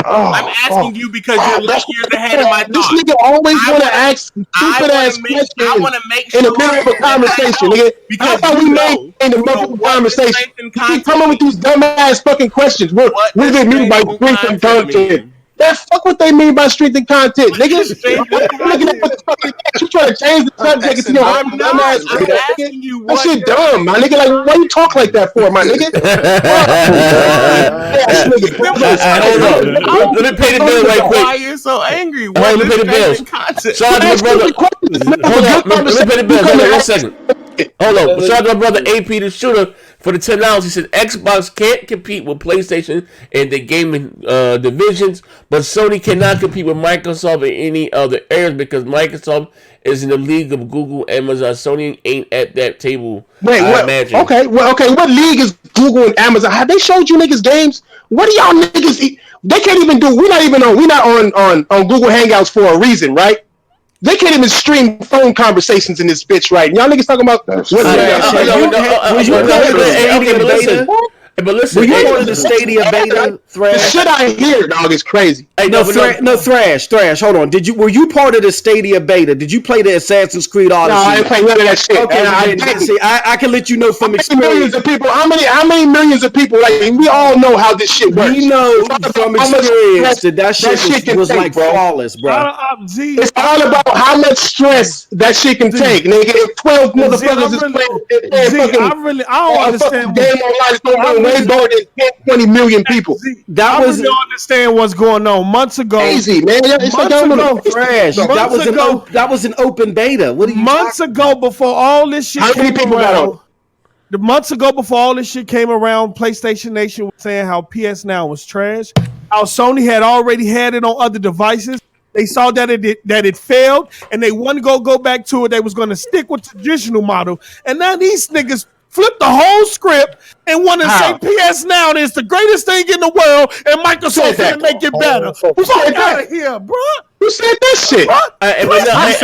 I'm asking you because you're light years ahead of my thoughts. This nigga always want to ask stupid ass questions I want to make sure in the middle of a conversation, nigga. How about we make in the middle of a conversation? You keep coming with these dumb ass fucking questions. What do they mean by strengthen content? Fuck what they mean by strengthening content, nigga. You trying to change the subject? I'm asking you that shit dumb, my nigga. Like, why you talk like that for, my nigga? Let me pay the bill right quick. Why you so angry? Let me pay the bills. Shout out to my brother. Hold on, let me pay the bills. Hold on 1 second. Hold on. Shout out to my brother AP the Shooter for the $10. He said Xbox can't compete with PlayStation in the gaming divisions, but Sony cannot compete with Microsoft in any other areas because Microsoft is in the league of Google, Amazon. Sony ain't at that table. Wait, what? Imagine. Okay. What league is Google and Amazon? Have they showed you niggas games? What do y'all niggas eat? They can't even do. We're not on Google Hangouts for a reason, right? They can't even stream phone conversations in this bitch, right? Y'all niggas talking about But listen, were you part of the Stadia beta? Thrash? The shit I hear, dog, is crazy. Hey, Thrash. Hold on. Were you part of the Stadia beta? Did you play the Assassin's Creed Odyssey? No, I didn't play none of that shit. Okay, I can let you know from experience. Millions of people. How many millions of people? Like, we all know how this shit works. We know from experience that shit was like flawless, bro. It's all about how much stress that shit can take, nigga. If 12 motherfuckers is playing, I don't understand. Game online is going on way more than 10, 20 million people. I don't understand what's going on. Months ago, easy man. It's Thrash. That was an open beta. What are you months ago before all this shit? How many people got on? The months ago before all this shit came around, PlayStation Nation was saying how PS Now was trash. How Sony had already had it on other devices. They saw that it failed, and they wanted to go back to it. They was going to stick with the traditional model, and now these niggas flipped the whole script and want to say PS Now is the greatest thing in the world, and Microsoft going to make it better. Fuck out of here, bro. Who said that shit? I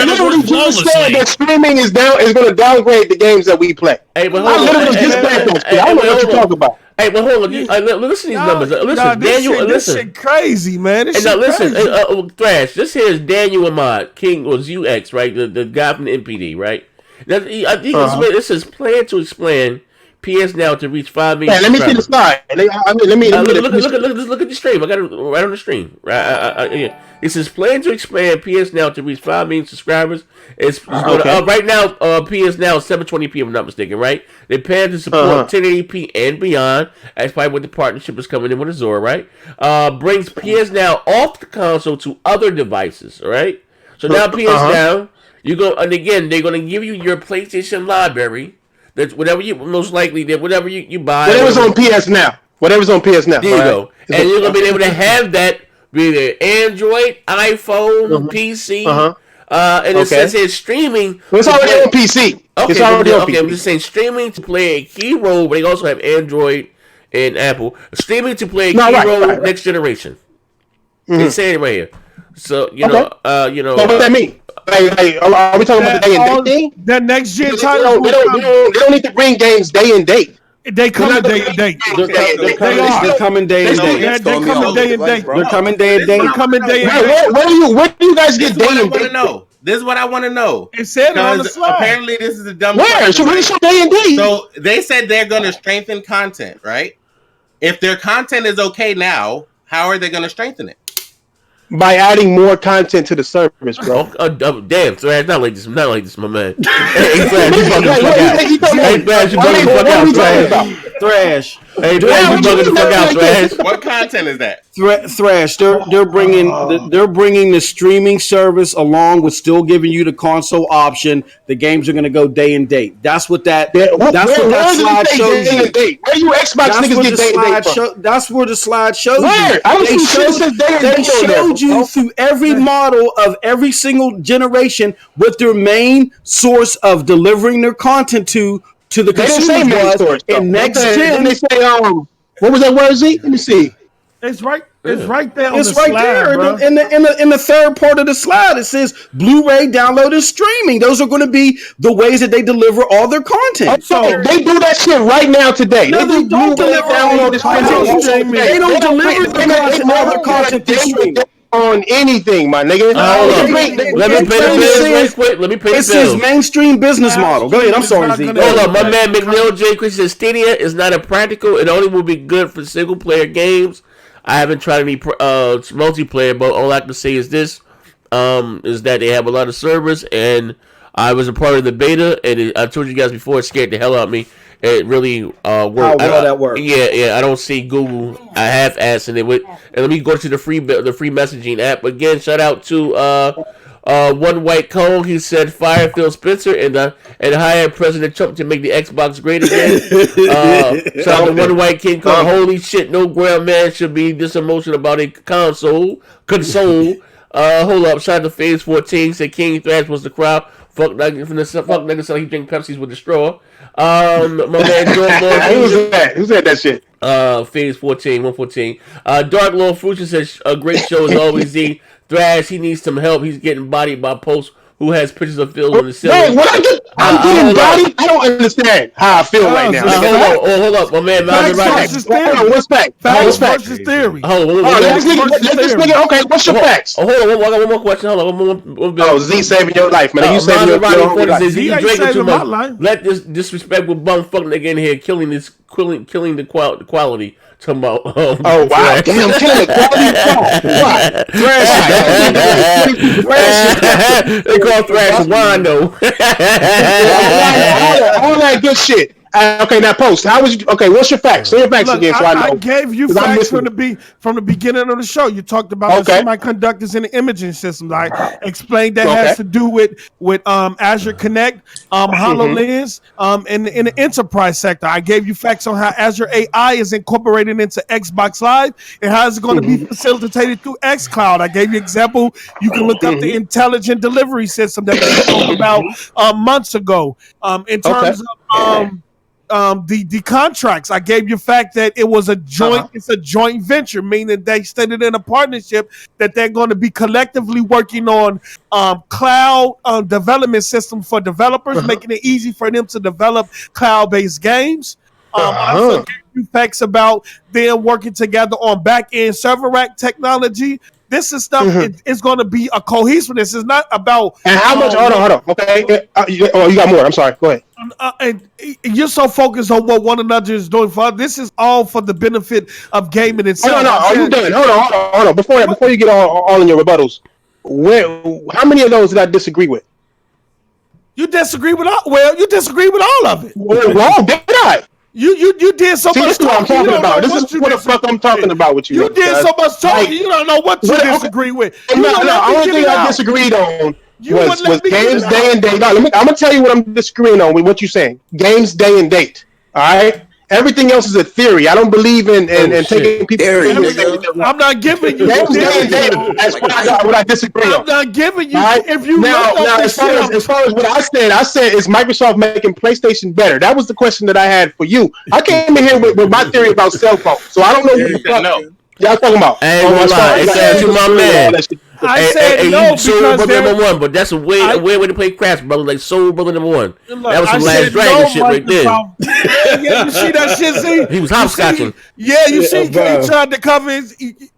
literally just said that streaming is going to downgrade the games that we play. Hey, but I literally just said that shit. I don't know what you're talking about. Hey, but hold on. Listen to these numbers. Listen, Daniel. This shit crazy, man. This shit crazy. Thrash. This here is Daniel Ahmad King was UX, right? The guy from the NPD, right? It says plan to expand PS Now to reach 5 million. Yeah, let me see the slide. Look at the stream. I got it right on the stream. Yeah. It says plan to expand PS Now to reach 5 million subscribers. It's right now. PS Now is 720p. If I'm not mistaken, right? They plan to support 1080p and beyond. That's probably what the partnership is coming in with Azure, right? Brings PS Now off the console to other devices. All right. So now PS Now, you go, and again they're going to give you your PlayStation library. That's whatever you most likely did. Whatever you buy. Whatever's on PS Now. Whatever's on PS Now. There you go. And you're going to be able to have that. Be it Android, iPhone, PC, and it says here streaming. Well, it's already on PC. Okay, it's already on PC. I'm just saying streaming to play a key role, but they also have Android and Apple. Streaming to play a key role next generation. They say it right here. So So what does that mean? Are we talking about the day and date thing? The next gen title. They don't need to bring games day and date. They coming day and date. They're coming day and date. They're coming day and date. They're coming day and date. They're coming day and date. Where do you guys get day and date? This is what I want to know. It said it on the slide. Apparently, this is a dumb. Where? So where's your day and date? So they said they're going to strengthen content, right? If their content is okay now, how are they going to strengthen it? By adding more content to the service, bro. Damn, Thrash, not like this, my man. Hey, Thrash, you bugging the fuck out. Hey, Thrash, you bugging the fuck out, Thrash. Hey, Thrash, you bugging the fuck out, Thrash. What content is that? Thrash, they're bringing the streaming service along with still giving you the console option. The games are going to go day and date. That's what that slide shows you. Where you Xbox niggas get day and date from? That's where the slide shows you. Where? I don't see shit that says day and date. They showed you through every model of every single generation what their main source of delivering their content to the consumer was. And next gen, they say, what was that word, Z? Let me see. It's right there on it's the right slide, there bro. in the third part of the slide. It says Blu-ray, download, and streaming. Those are going to be the ways that they deliver all their content. So they do that shit right now today. No, they don't deliver download this content. They don't deliver all their content this stream. On anything, my nigga. Let me pay the bills right quick. Let me pay the bills. This is mainstream business model. Go ahead. I'm sorry, Z. Hold on. My man McNeil J. Chris says Stadia is not a practical. It only will be good for single player games. I haven't tried any multiplayer, but all I can say is this: is that they have a lot of servers, and I was a part of the beta, and I told you guys before, it scared the hell out of me. It really worked. How well that works? Yeah. I don't see Google half-assing it with. And let me go to the free messaging app again. Shout out to One White Cone. He said fire Phil Spencer and hire President Trump to make the Xbox great again. Shout out to One White King Cone. Holy shit! No ground man should be this emotional about a console. Hold up. Shout out to Phase 14. Said King Thrash was the crowd. Fuck niggas so he drink Pepsis with a straw. My man Dark Lord Who said that shit? Phase 14, 114. Dark Lord Fruition says a great show as always. Z Thrash, he needs some help. He's getting bodied by posts who has pictures of Phil on the ceiling. I'm getting bodied? I don't understand how I feel right now. Hold up. My man Maserati. What's facts? Facts versus theory. Okay, what's your facts? Hold on, I got one more question. Hold on. Z saving your life, man. You saving your life. Z drinking too much. Let this disrespectful bumfuck nigga in here killing the quality. Talking about wow, damn, killing the quality. They call Thrash Wando. All that good shit. Okay, now post. How was you? Okay, what's your facts? Say your facts again, so I know. I gave you facts from the beginning of the show. You talked about the semiconductors and the imaging systems. I explained that has to do with Azure Connect, HoloLens, in the enterprise sector. I gave you facts on how Azure AI is incorporated into Xbox Live and how it's going to be facilitated through xCloud. I gave you an example. You can look up the intelligent delivery system that we talked about months ago. In terms of the contracts, I gave you fact that it was a joint. It's a joint venture, meaning they stated in a partnership that they're going to be collectively working on cloud development system for developers, making it easy for them to develop cloud-based games. I also gave you facts about them working together on back-end server rack technology This is stuff. It's going to be a cohesiveness. It's not about. And how much? Hold on. Okay. You got more. I'm sorry. Go ahead. And you're so focused on what one another is doing for. This is all for the benefit of gaming itself. No. Are you done? Hold on. Before you get all in your rebuttals, how many of those did I disagree with? You disagree with all. Well, you disagree with all of it. Well, did I? You did so much talking. This is what I'm talking about. This is what the fuck I'm talking about with you. You did so much talking. You don't know what you disagree with. No. Only thing I disagreed on was games day and date. I'm gonna tell you what I'm disagreeing on with what you're saying. Games day and date. All right. Everything else is a theory. I don't believe in taking people. I'm not giving you. That's what I disagree on. I'm not giving you. Right? If you now as far as what I said is Microsoft making PlayStation better. That was the question that I had for you. I came in here with my theory about cell phones, so I don't know what the fuck y'all talking about. I ain't gonna lie. It said to my man. I said no Soul Brother number 1, but that's a weird way to play craps, brother. Like Soul Brother number 1. That was some Last Dragon shit right there. Yeah, you see that shit? See, he was hopscotching. Yeah, you see, he tried to cover his.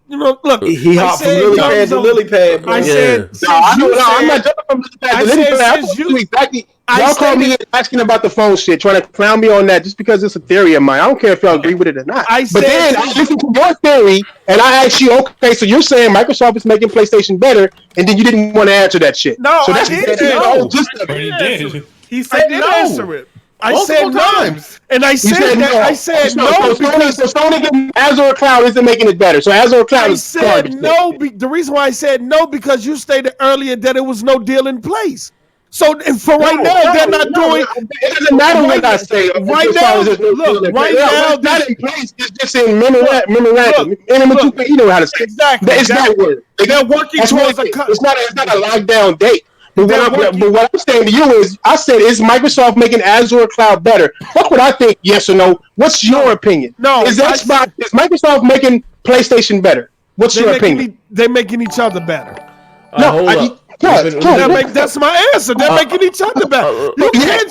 Look, he hopped from lily pad to lily pad. Bro. I said, I'm not jumping from lily pad to lily pad. Exactly. Y'all called me asking about the phone shit, trying to clown me on that just because it's a theory of mine. I don't care if y'all agree with it or not. But then I listened to your theory, and I asked you, okay, so you're saying Microsoft is making PlayStation better, and then you didn't want to answer that shit. No, so that's I did. He said no. Answer it. I said times. No. And I said that. I said no because Sony Azure Cloud isn't making it better. So Azure Cloud is said no. The reason why I said no because you stated earlier that there was no deal in place. So for right now, they're not doing. It doesn't matter what I say. Right now, look. Right now, it's not in place. It's just in memorandum. You know how to say exactly. It's that word. They're working towards a. It's not a lockdown date. But what I'm saying to you is, I said, is Microsoft making Azure Cloud better? That's what I think. Yes or no? What's your opinion? No. Is Microsoft making PlayStation better? What's your opinion? They're making each other better. No. That's my answer. They're making each other better. You can't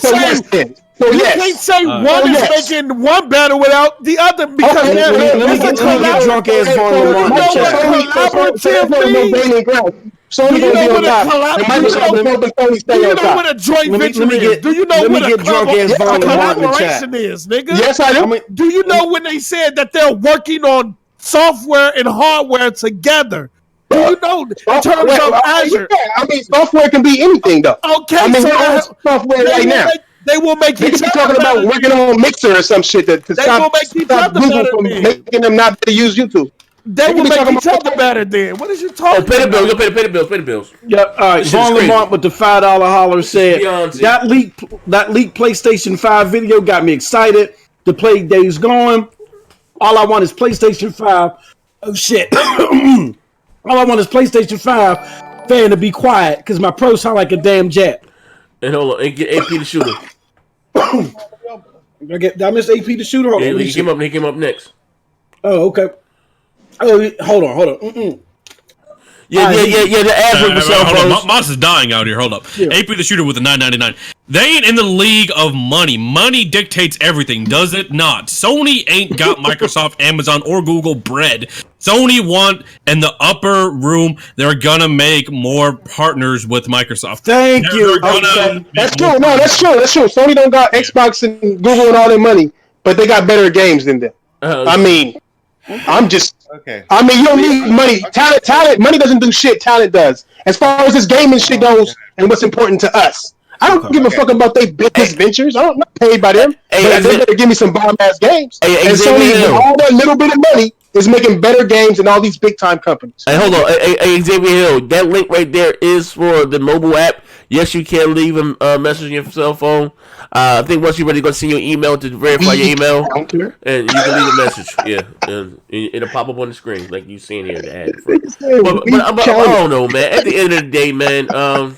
say one is making one better without the other because it's a collaborative thing. Sony gonna be on top. And Microsoft is helping Sony stay on top. Do you know what a joint venture is? Do you know what a collaboration is, nigga? Yes, I do. Do you know when they said that they're working on software and hardware together? Do you know in terms of Azure? Yeah, I mean, software can be anything, though. Okay, I mean, so software right now. They will make each other talking better. about working on Mixer or some shit to stop Google from making them not to use YouTube. They will make each other better then. What is you talking pay the bills. You'll pay the bills. Yep. All right. Vaughn Lamont with the $5 holler said that leaked PlayStation 5 video got me excited to play Days Gone. All I want is PlayStation 5. Oh shit. All I want is PlayStation 5 fan to be quiet because my pro sound like a damn jet. And hold on, and get AP the shooter. Did I miss AP the shooter? Yeah, he came up next. Oh, okay. Oh, hold on. Yeah. The Azure cell phones. Moss is dying out here. Hold up. Yeah. AP the shooter with the $9.99. They ain't in the league of money. Money dictates everything, does it not? Sony ain't got Microsoft, Amazon, or Google bread. Sony want in the upper room. They're gonna make more partners with Microsoft. Thank you. That's true. No, that's true. Sony don't got Xbox and Google and all their money, but they got better games than them. I mean. I'm just okay. I mean, you don't need money. Talent. Money doesn't do shit. Talent does. As far as this gaming shit goes, and what's important to us, I don't give a fuck about their business ventures. I'm not paid by them. But they better give me some bomb ass games. And Sony, all that little bit of money, is making better games than all these big time companies. Hey, hold on. Hey, Xavier Hill, that link right there is for the mobile app. Yes, you can leave a message on your cell phone. I think once you're ready, going to send you an email to verify your email, and you can leave a message. Yeah, and it'll pop up on the screen like you seeing here. The ad. But I don't know, man. At the end of the day, man, I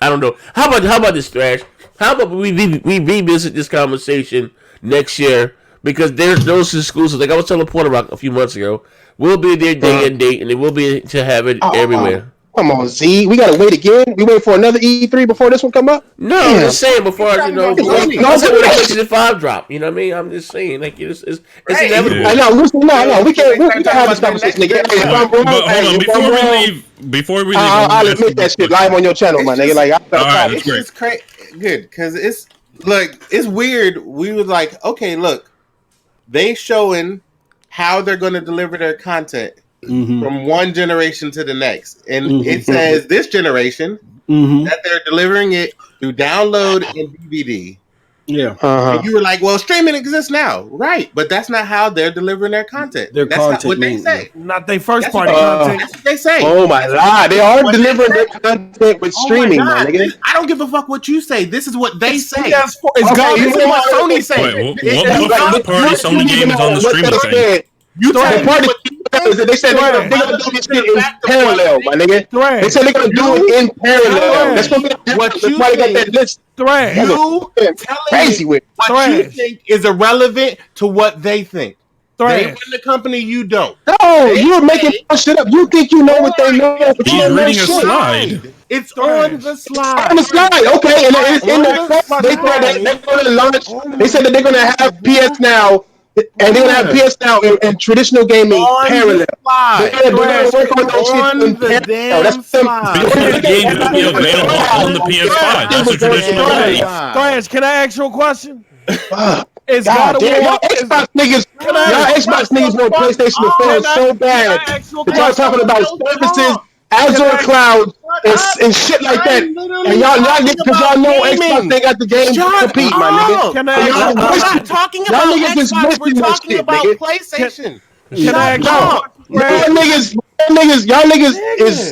don't know. How about this, Thrash? How about we revisit this conversation next year? Because there's those exclusives. Like I was telling Porter Rock a few months ago, we'll be there day and date, and it will be to have it everywhere. Come on, Z. We gotta wait again. We wait for another E3 before this one come up. No, I'm just saying before no, when the PlayStation 5 drop. You know what I mean? I'm just saying, like it's inevitable. I know. No, we can't have this conversation again. Before we leave, I'll admit that shit live on your channel, my nigga. Like, it's just crazy. Good, because it's weird. We was like, okay, look, they showing how they're going to deliver their content from one generation to the next, and it says this generation that they're delivering it through download and DVD. Yeah, and you were like, "Well, streaming exists now, right?" But that's not how they're delivering their content. Their that's content, not what they say. Not their first party content. That's what they say. Oh my god, they are delivering their content with streaming, my nigga. I don't give a fuck what you say. This is what they say. This is what Sony say. What party Sony game is on the streaming thing? You the party they said they're gonna do this shit in parallel, my nigga. They said they're gonna do it in parallel. That's what you got that list. You crazy with what you think is irrelevant to what they think. They run the company, you don't. No, you're making shit up. You think you know what they know. He's reading a slide. It's on the slide. On the slide, okay. And it's in the they said they're going to launch. They said that they're going to have PS Now. And they're gonna have PS Now and traditional gaming parallel. They're gonna work on those shit in parallel. That's the game will be available on the PS5. That's a traditional game. Thrash, can I ask you a question? It's God of War. Y'all Xbox niggas want PlayStation to fail so bad that y'all talking about services, Azure Cloud, and shit like that. And y'all niggas, because y'all know Xbox ain't got the game to compete, my nigga. We're not talking about Xbox. We're talking about PlayStation. Can I ask y'all niggas is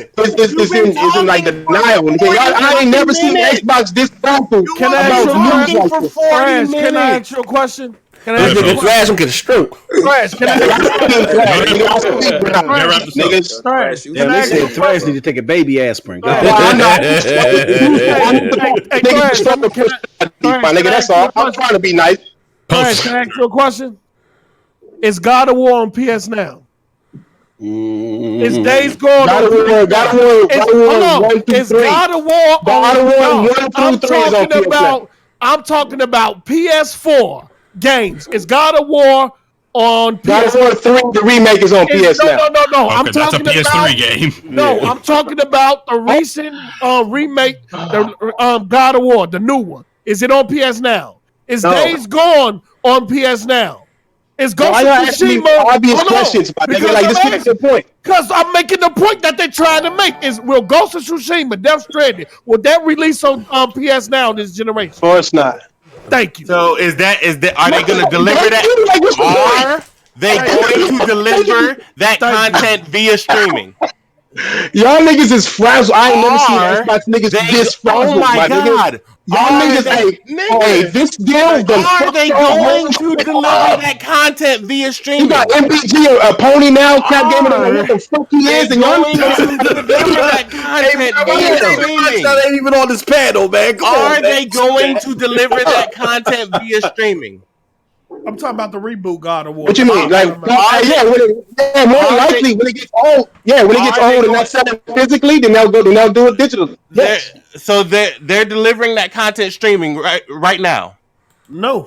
in like the denial. I ain't never seen Xbox this powerful. Can I ask you a question? Can I ask you a question? Thrash get a stroke. Thrash, can I Thrash need to take a baby aspirin. My nigga, that's all. I'm trying to be nice. Thrash, can I ask you a question? Is God of War on PS Now? Is Days Gone? God of War 1 through 3. Is God of War on 1 through 3? I'm talking about PS4 games. Is God of War on PS4? God of War 3, the remake is on PS Now. No. I'm talking about that's a PS3 game. No, I'm talking about the recent remake, the God of War, the new one. Is it on PS Now? Is Days Gone on PS Now? Is Ghost of Tsushima obvious questions? Like this is the point. Because I'm making the point that they're trying to make is will Ghost of Tsushima, Death Stranding, will that release on PS Now this generation? Of course not. Thank you. So are they going to deliver that? Are they going to deliver that content via streaming? Y'all niggas is frazzled. I ain't never seen Xbox niggas this frazzled. Oh my god. Y'all niggas, hey, this deal. Are they going to deliver that content via streaming? You got MPG, a pony now, crap gaming, what the fuck he is, and y'all niggas deliver that content via streaming. That ain't even on this panel, man. Are they going to deliver that content via streaming? I'm talking about the reboot God of War. What you mean? Like, more likely when it gets old. Yeah, when it gets old and not selling physically, then they'll do it digitally. Yes. So they're delivering that content streaming right now. No.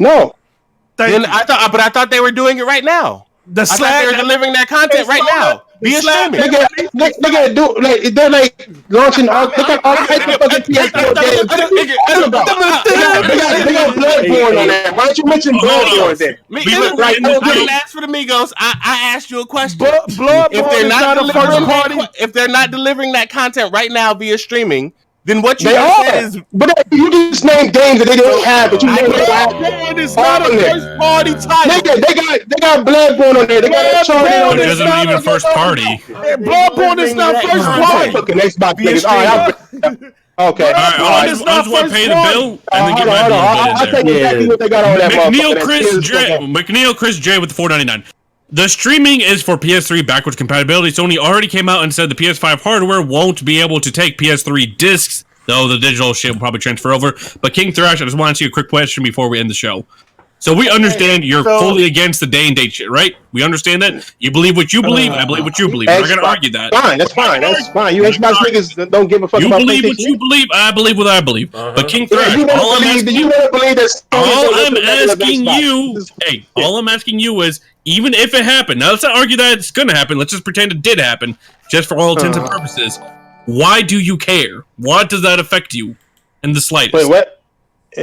Then I thought they were doing it right now. I thought they were delivering that content right now. Via streaming. Nigga, they're like launching all kinds of fucking PS4 games. They got Bloodborne on there. Why don't you mention Bloodborne then? I didn't ask for the Migos. I asked you a question. If they're not delivering that content right now via streaming, then what you said is... But you just named games that they didn't have, but you named Bloodborne is not a first party title. Nigga, they got Bloodborne on there. They got Uncharted on there. It isn't even first party. Bloodborne is not first party. Fucking Xbox niggas. All right, okay. I just want to pay the bill and then get my bill. I'll take exactly what they got on that McNeil Chris J with the $4.99. The streaming is for PS3 backwards compatibility. Sony already came out and said the PS5 hardware won't be able to take PS3 discs, though the digital shit will probably transfer over. But King Thrash, I just want to ask you a quick question before we end the show. So we understand you're fully against the day and date shit, right? We understand that. You believe what you believe. I believe what you believe. We're not gonna argue that. Fine, that's fine. That's fine. You Xbox niggas don't give a fuck You about believe what PlayStation. you believe. I believe what I believe. But King Thrash, You all I'm asking believe that. all I'm asking you, hey, all I'm asking you is, even if it happened, now let's not argue that it's gonna happen. Let's just pretend it did happen, just for all intents and purposes. Why do you care? What does that affect you in the slightest? Wait, what?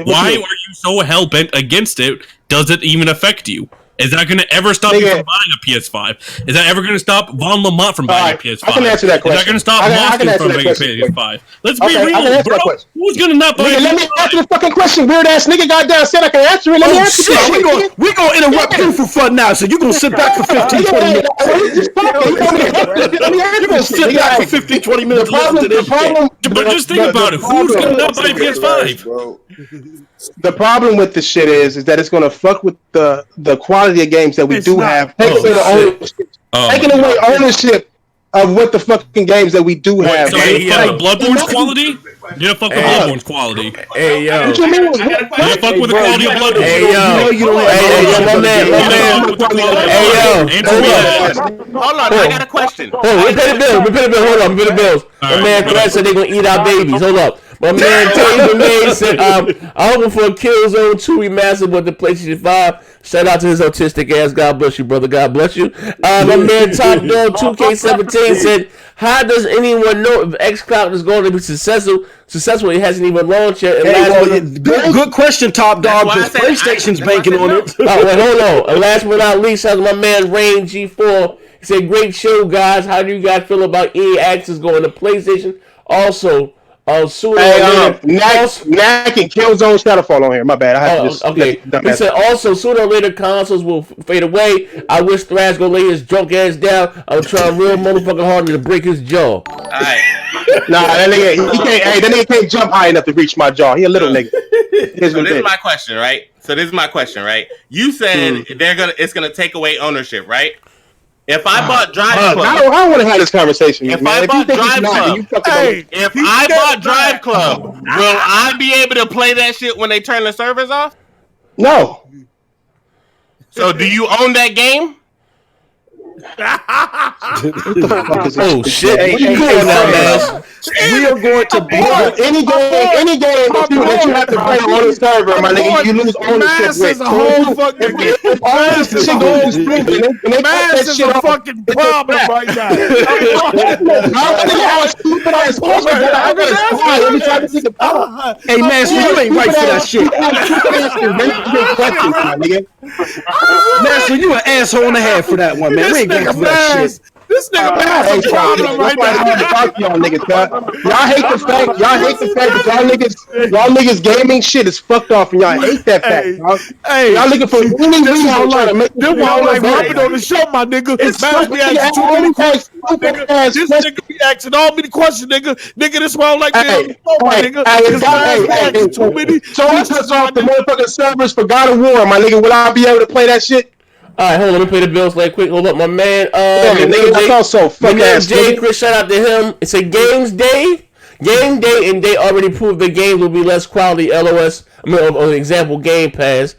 Why are you so hell-bent against it? Does it even affect you? Is that going to ever stop you from buying a PS5? Is that ever going to stop Von Lamont from buying a PS5? I can answer that question. Is that going to stop Moscow from buying a PS5? Let's be real, bro. Who's going to not buy a PS5? Let me answer the fucking question. Weird ass nigga goddamn said I can answer it. Let me answer it. We're going to interrupt you for fun now, so you're going to sit back for 15, 20 minutes. You're going to sit back for 15, 20 minutes. But just think about it. Who's going to not buy a PS5? The problem with the shit is that it's going to fuck with the quality of games that we do have. Taking away ownership of what the fucking games that we do have. So you fuck with Bloodborne's quality? You don't fuck with Bloodborne's quality. Hey, yo. What you mean? You don't fuck with the quality of Bloodborne. Hey, yo. My man. Hey, yo. Hold on, I got a question. We pay the bill. Hold on, we pay the bills. My man Thrash said they're going to eat our babies. Hold up. My man Taylor May said, I'm hoping for a Killzone 2 remaster with the PlayStation 5. Shout out to his autistic ass. God bless you, brother. God bless you. My man Top Dog 2K17 said, how does anyone know if xCloud is going to be successful? It hasn't even launched yet. Good question, Top Dog. Because PlayStation's banking on it. Wait, hold on. And last but not least, has my man Rain G4. He said, great show, guys. How do you guys feel about EA Access going to PlayStation? Also, sooner or later, Knack and Killzone Shadowfall on here. My bad. I had to just okay. He said also sooner or later consoles will fade away. I wish Thrash gonna lay his drunk ass down. I'm trying real motherfucking hard to break his jaw. Alright. Nah, that nigga, he can't. Hey, that nigga can't jump high enough to reach my jaw. He a little nigga. So this is my question, right? You said it's gonna take away ownership, right? If I bought Drive Club, I don't want to have this conversation. If I bought Drive Club, will I be able to play that shit when they turn the servers off? No. So do you own that game? Oh shit! Hey, we are going to blow any game that you have to play on the server, my nigga. You lose ownership with. If all this shit goes to streaming, and they Mass is a fucking problem right now. Hey, Master, you ain't right for that shit. Master, you an asshole and a half for that one, man. We ain't going for that shit. This nigga has a problem right now. Y'all hate the fact that y'all niggas gaming shit is fucked off, and y'all hate that fact. Y'all looking for any reason trying to make this one like rapping on the show, my nigga. This nigga be asking all many questions, nigga. Nigga, this one like this, my nigga. Too many. So he cuts off the motherfucking servers for God of War, my nigga. Will I be able to play that shit? All right, hold on. Let me pay the bills like quick. Hold up, my man. Jay Chris, shout out to him. It's a games day, and they already proved the games will be less quality. LOS. I mean, on example, Game Pass.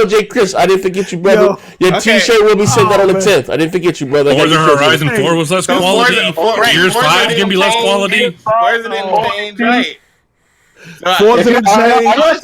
Jay Chris, I didn't forget you, brother. Your T-shirt will be sent out on the 10th. I didn't forget you, brother. Forza Horizon 4 was less quality. Gears 5 can be less quality. Forza didn't change, right? Forza didn't change. I'm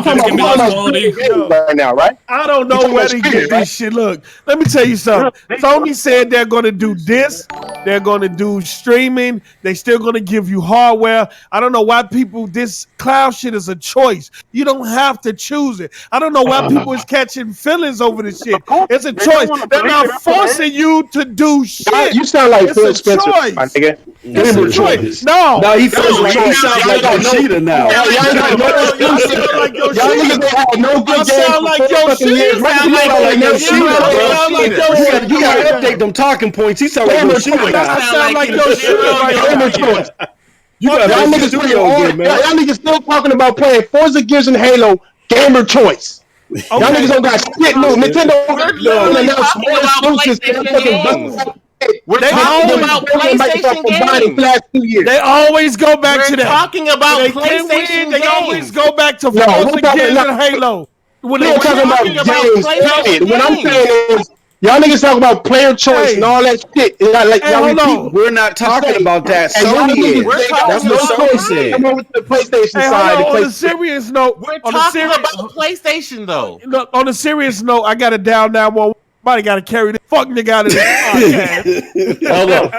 talking about quality right now, right? I don't know where they get this shit. Look, let me tell you something. Sony said they're going to do this. They're going to do streaming. They still going to give you hardware. I don't know why this cloud shit is a choice. You don't have to choose it. I don't know why people is catching feelings over this shit. It's a choice. They're not forcing you to do shit. You sound like Phil Spencer, my nigga. It's a choice. No, he feels like he sounds like Yoshida now. Y'all niggas had no good games. Sound like Yoshida. You gotta update them talking points. He sound like Yoshida now. I sound like Yoshida. Y'all niggas still talking about playing Forza, Gears, and Halo. Gamer choice. Y'all niggas don't got shit new. Nintendo We're talking about PlayStation games. The last 2 years. They always go back to We're that. talking about They PlayStation win, they games. always go back to No, Forza we're talking Gears about- and Halo. When We're they talking about talking about games. PlayStation What I'm games. saying is, y'all niggas talk about player choice and all that shit. Like, Hey, y'all hold repeat. on. We're not talking about that. And y'all Sony niggas- is. We're That's talking what about Sony Sony. said. Come on with the PlayStation Hey, side. hold on. On a PlayStation. serious note, We're on a talking serious, about PlayStation though. look, on a serious note, I got it down now. Well, somebody got to carry this fuck nigga out of this podcast. Hold on.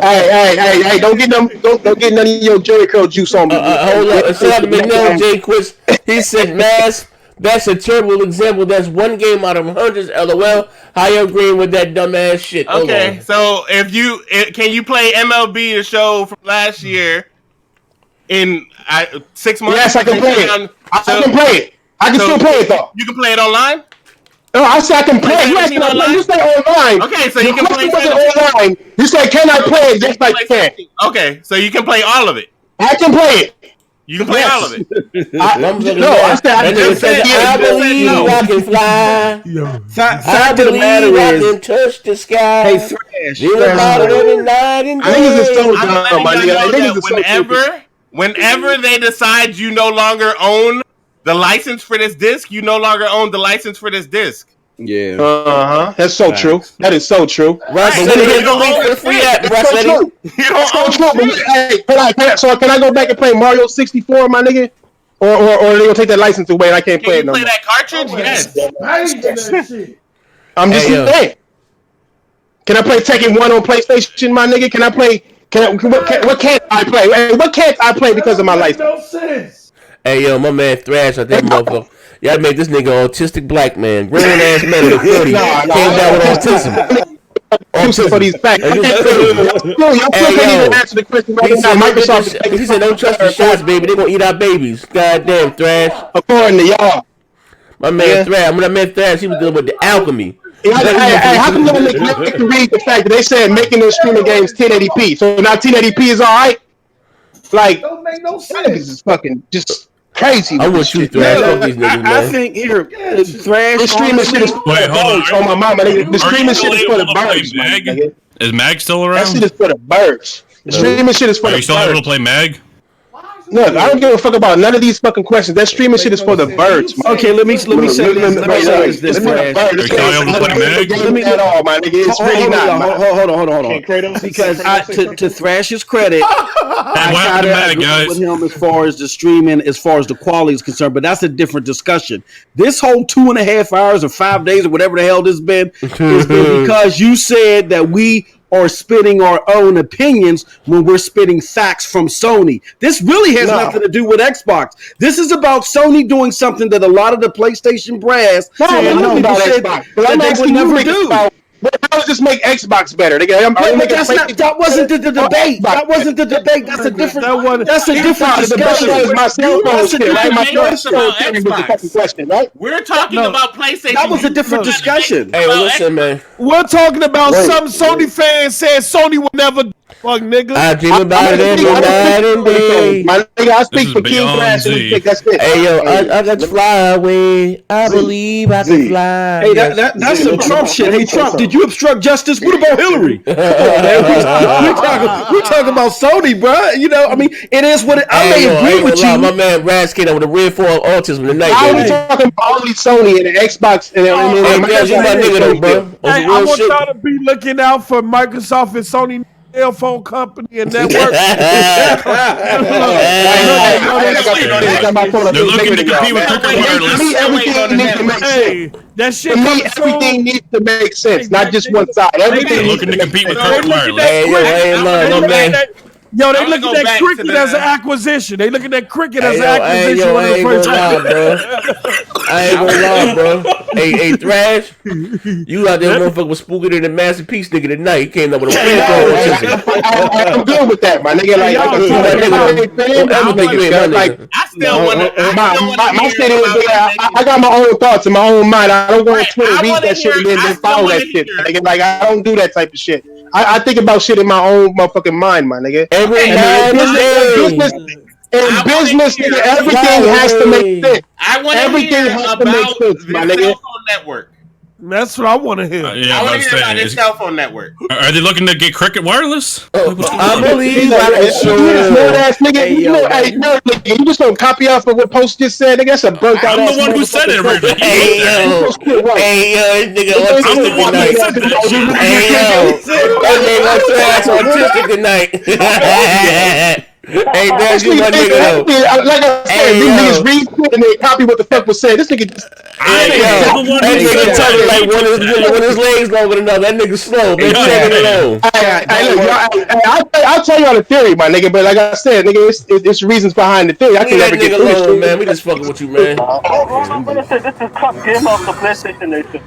Hey! Don't get none of your Jerry curl juice on me. Hold on. Shout out to McNeil J. Quist. He said, "Mass, that's a terrible example. That's one game out of hundreds. LOL. How you agreeing with that dumbass shit?" Hold Okay, on. so can you play MLB the show from last year in 6 months? Yes, I can play it. I can play it. I can still play it though. You can play it online. No, I said I can play it. You asked me online? you say online. Okay, so you can play it online. You said, can I play it? Yes, I can. Okay, so you can play all of it. I can play it. You can play all of it. I said I That nigga said, "I believe I can fly. Fact of the matter I is, can touch the sky. hey, Thrash. Live about it every night and day." Niggas is so I'm dumb, my letting nigga. y'all Like, know niggas that is so stupid. whenever they decide you no longer own the license for this disc, you no longer own the license for this disc. Yeah. That's so true. That is so true. Russ said here's the link for the free app. Russ That's said so true. That's so true. But, hey, can I go back and play Mario 64, my nigga? Or they gonna take that license away and I can't play it Can you no play more? that cartridge? Yes. I'm just saying. Can I play Tekken 1 on PlayStation, my nigga? What can't I play? Hey, what can't I play because of my license? No sense. Hey, yo, my man Thrash out there, motherfucker. Y'all made this nigga autistic black man. Grown ass man in the 40s. Came down with autism. For these facts. Hey, Y'all yo. can't even answer the question right now. Microsoft. He said, "Don't trust the shots, baby. They gonna eat our babies." Goddamn, Thrash. According to y'all. My man Thrash. When I met Thrash, he was dealing with the alchemy. Hey, how come y'all niggas can read the fact that they said making those streaming games 1080p? So now 1080p is all right? Like, Don't make no niggas sense. is fucking just crazy. I'm with you, Thrash. Fuck these niggas, I man. think here, Thrash. The streaming shit is for Wait, the hold on. birds. Oh my mama, nigga. The streaming shit is for the able to play birds, my Mag? nigga. Is Mag still That around? shit is for the birds. The streaming shit is for Are the you still able to birds. play Mag? Look, I don't give a fuck about none of these fucking questions. That streaming shit is for the birds. Man. Okay, let me say this. This It's for the Thrash. birds. Are you still able to play Mag? Let me at all, my nigga. It's really not. Hold on. Because to Thrash's credit, I what happened gotta to Mag, agree guys? with him as far as the streaming, as far as the quality is concerned. But that's a different discussion. This whole 2.5 hours or 5 days or whatever the hell this been has been because you said that we are spitting our own opinions when we're spitting facts from Sony. This really has nothing to do with Xbox. This is about Sony doing something that a lot of the PlayStation brass said Xbox. But I'm that they asking would you never do. how does this make Xbox better? That wasn't the debate. That wasn't the debate. That's a different. That's a different discussion. My cell phone shit, right? My debate cell phone about shit was the fucking question, right? We're talking about PlayStation. That was a different discussion. Hey, well, listen, man. We're talking about some Sony fans said Sony would never fuck nigga. I dream about it every night and day. My nigga, I speak is for King beyond Thrash and Z. that's it. Hey, yo, I got to fly away. I believe I can fly. Hey, that's some Trump shit. Hey, Trump, did you obstruct justice? What about Hillary? Come on, man. We talking about Sony, bro. You know, I mean, it is what it. I may agree with you. My man Raz came out with a red form of autism tonight. I was talking about only Sony and the Xbox and you my nigga though, bro. Hey, I want y'all to be looking out for Microsoft and Sony cell phone company and network. They're looking to compete with Cricket Wireless. Everything needs to make sense. That shit To me, everything needs to make sense, not just one side. They're Everything needs looking to compete with They Cricket look at Wireless. Hey, yo, hey, love, my man. Yo, they I'm look gonna at go that back to cricket the- as an acquisition. They look at that cricket as Hey, an yo, hey, acquisition. yo, One I of the ain't first gonna lie, bro. I ain't gonna lie, bro. Hey, Thrash, you out there, motherfucker, was spooking in the Masterpiece nigga tonight. He came up with a red form autism. I'm good with that, my nigga. Like, I still want to. my shit is, I got my own thoughts in my own mind. I don't go on Twitter, I read wanna that shit, and hear- then I still follow that wanna shit. hear. Nigga. Like, I don't do that type of shit. I think about shit in my own motherfucking mind, my nigga. Every And night and business, day. business, nigga, everything has to make sense. I want to Everything hear has to about make sense, the my cell nigga. phone network. That's what I want to hear. I want to hear about his cell phone network. Are they looking to get Cricket Wireless? I believe I can smart ass nigga. Nigga, you just don't copy off of what Post just said. Nigga, that's a burnt out. I'm the one who said it originally. Hey yo, nigga, autistic tonight. Hey yo, that nigga autistic tonight. Hey, that's you, my nigga. Like I said, these niggas read shit and they copy what the fuck was said. This nigga just. That nigga talking like one of his legs longer than another. That nigga slow, man. Check it alone. I'll tell you on the theory, my nigga. But like I said, nigga, it's reasons behind the theory. I can never get through this shit, man. We just fucking with you, man. I'm gonna say this is top game of the PlayStation Nation.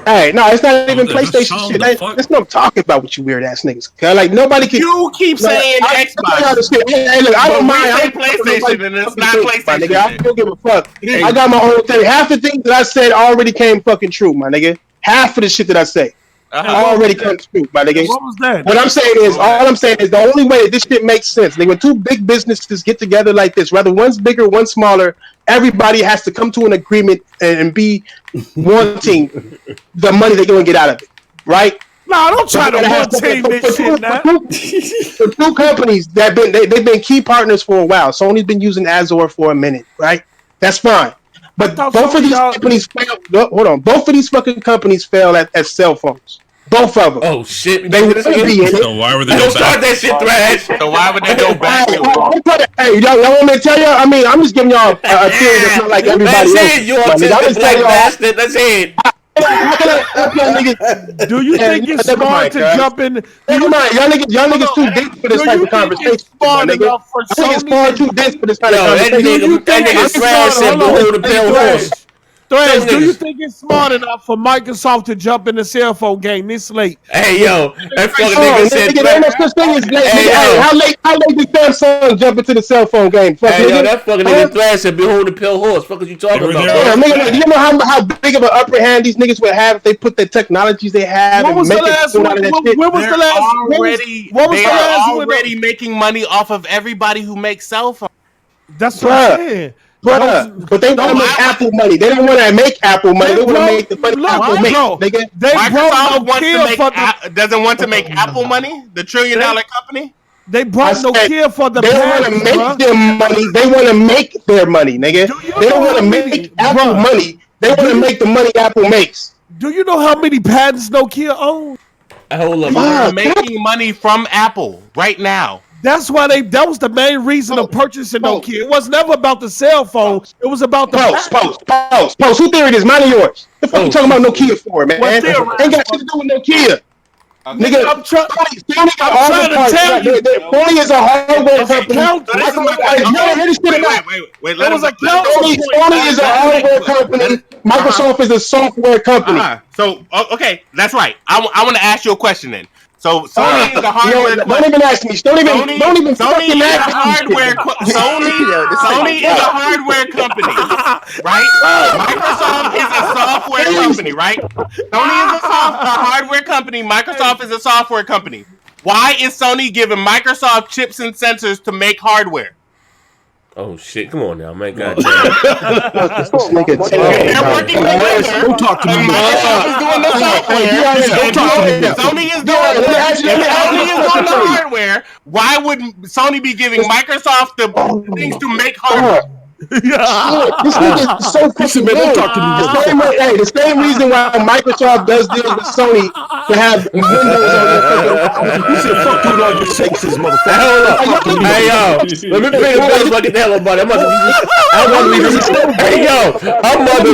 Hey, no, it's not even PlayStation shit. That's what I'm talking about with you weird ass niggas. Like nobody can. You keep saying Xbox. Hey, look, I don't mind. I PlayStation and it's not PlayStation. Nigga, I don't give a fuck. I got my own thing. Half the things that I said already came fucking true, my nigga. Half of the shit that I say already comes true, my nigga. What was that? What I'm saying is, all I'm saying is the only way that this shit makes sense. Nigga, when two big businesses get together like this, whether one's bigger, one's smaller, everybody has to come to an agreement and be wanting the money they're going to get out of it, right? No, don't try to one-team this shit now. The two companies that they've been key partners for a while. Sony's been using Azure for a minute, right? That's fine. But both of these companies failed. Hold on. Both of these fucking companies fail at cell phones. Both of them. Oh shit! They would be in it. So why would they go start back? that shit, Thrash. So why would they go back? Hey, y'all want me to tell y'all? I mean, I'm just giving y'all a theory that's not like everybody else. That's it, you autistic black bastard. That's it. Do you think it's smart to jump in? Never mind. Y'all niggas too deep for this type of conversation. I think it's far too dense for this type of conversation. That nigga Thrash said behold the pale horse. Thrash, do you think it's smart enough for Microsoft to jump in the cell phone game this late? Hey yo, that fucking nigga said. Ain't no such thing as late. How late did Samsung jump into the cell phone game? Hey yo, that fucking nigga Thrash said behold the pale horse. Fuck is you talking about? Do you know how big of an upper hand these niggas would have if they put the technologies they have and make it out of that shit? When was the last? What was the last? Already making money off of everybody who makes cell phones. That's what I'm saying. But they want to make Apple money. They don't want to make Apple money. They want to make the money Apple make. Microsoft doesn't want to make Apple money. The $1 trillion company. They brought no care for the. They want to make their money. They want to make their money, nigga. They don't want to make Apple money. They want to make the money Apple makes. Do you know how many patents Nokia owns? Hold on. They're making money from Apple right now. That's why that was the main reason of purchasing Nokia. It was never about the cell phone. It was about the Post. Who theory is mine or yours? The fuck you talking about Nokia for, man? Ain't got shit to do with Nokia. Nigga, I'm trying to tell you. Sony is a hardware company. Wait. Sony is a hardware company. Microsoft is a software company. So, okay, that's right. I want to ask you a question then. So Sony is a hardware. Don't even ask me. Don't even fucking ask me. Sony is a hardware company, right? Microsoft is a software company, right? Sony is a hardware company. Microsoft is a software company. Why is Sony giving Microsoft chips and sensors to make hardware? Oh shit! Come on now, man. God They're working together. Don't talk to me. Microsoft is doing the software. Don't talk to me. Sony is doing the hardware. Why would Sony be giving Microsoft the things to make hardware? This nigga is so fucking don't talk to me. The same reason why Microsoft does deals with Sony to have Windows on their fucking. You said fuck you all your shakes, motherfucker. Hold up. Hey yo, let me pay the bills so I get the hell up about it. I'm about to leave this. Hey yo, I'm about to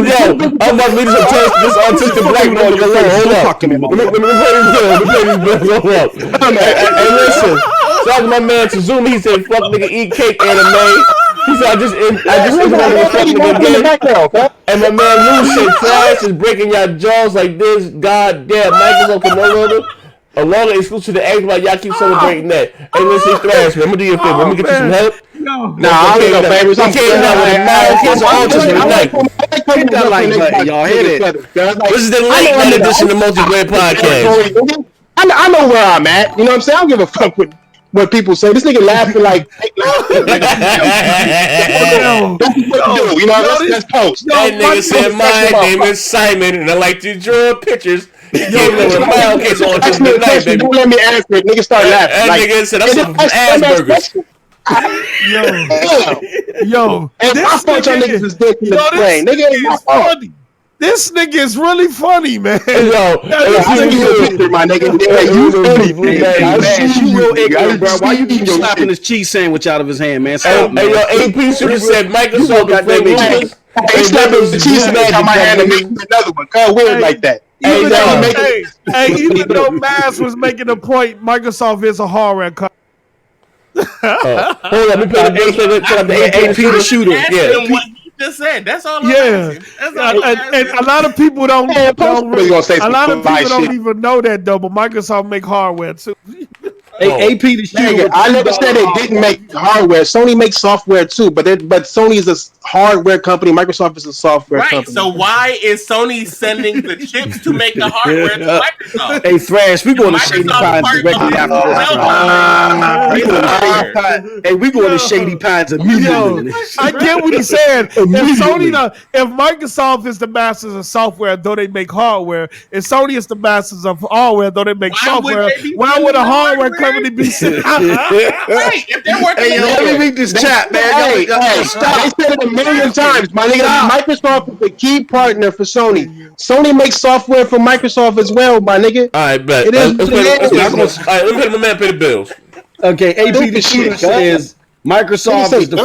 leave this autistic black boy alone. Hold up. Let me pay these bills. Hold up. Hey listen. Talking to my man Tazumi, he said fuck nigga eat cake anime. He said I just interrupted the fucking again. And my man Lou said Thrash is breaking y'all jaws like this. God damn, Microsoft can no longer exclusive to Xbox. Y'all keep celebrating that. Hey, listen, Thrash, man, I'm gonna do you a favor. Let me get you some help. Nah, I don't need no favors. I'm kidding now with a mile cancer autism tonight. Hit that like button, y'all. Hit it. This is the late night edition of Multiplayer Podcast. I know where I'm at. You know what I'm saying? I don't give a fuck what what people say. This nigga laughing like that's what you do. You know, let's post. That nigga said, "My name is Simon, and I like to draw pictures." He came in with a mile case on Ask me a question. Don't let me answer it. Nigga start laughing. That nigga said, "That's some Asperger's." Yo, and my fault y'all niggas is dick in the brain. Nigga ain't my fault. This nigga is really funny, man. Yo, I send you a picture, my nigga. You funny, man. You real ignorant, bro. Why you keep slapping his cheese sandwich out of his hand, man? Hey, yo, AP should have said Microsoft got that nigga. Hey, slapping the cheese sandwich out my hand and make another one. Cause weird like that. Even though Maz was making a point, Microsoft is a hardware company. Hold on, let me play the AP the shooter. Yeah. What he just said. That's all. And a lot of people don't even know that though. But Microsoft make hardware too. AP the shooter. I never said they didn't make hardware. Sony makes software too, but Sony is a hardware company. Microsoft is a software company. So why is Sony sending the chips to make the hardware to Microsoft? Hey, Thrash, we going to Shady Pines directly after this. Hey, we going to Shady Pines immediately. I get what he's saying. If Microsoft is the masters of software, though they make hardware, and Sony is the masters of hardware, though they make software, why would a hardware company be sitting? Right, if they're working, let me read this chat, man. Hey, stop! I said it a million times, my nigga. Microsoft is the key partner for Sony. Sony makes software for Microsoft as well, my nigga. All right, bet. Let's let my man pay the bills. Okay, AP the shooter says Microsoft is the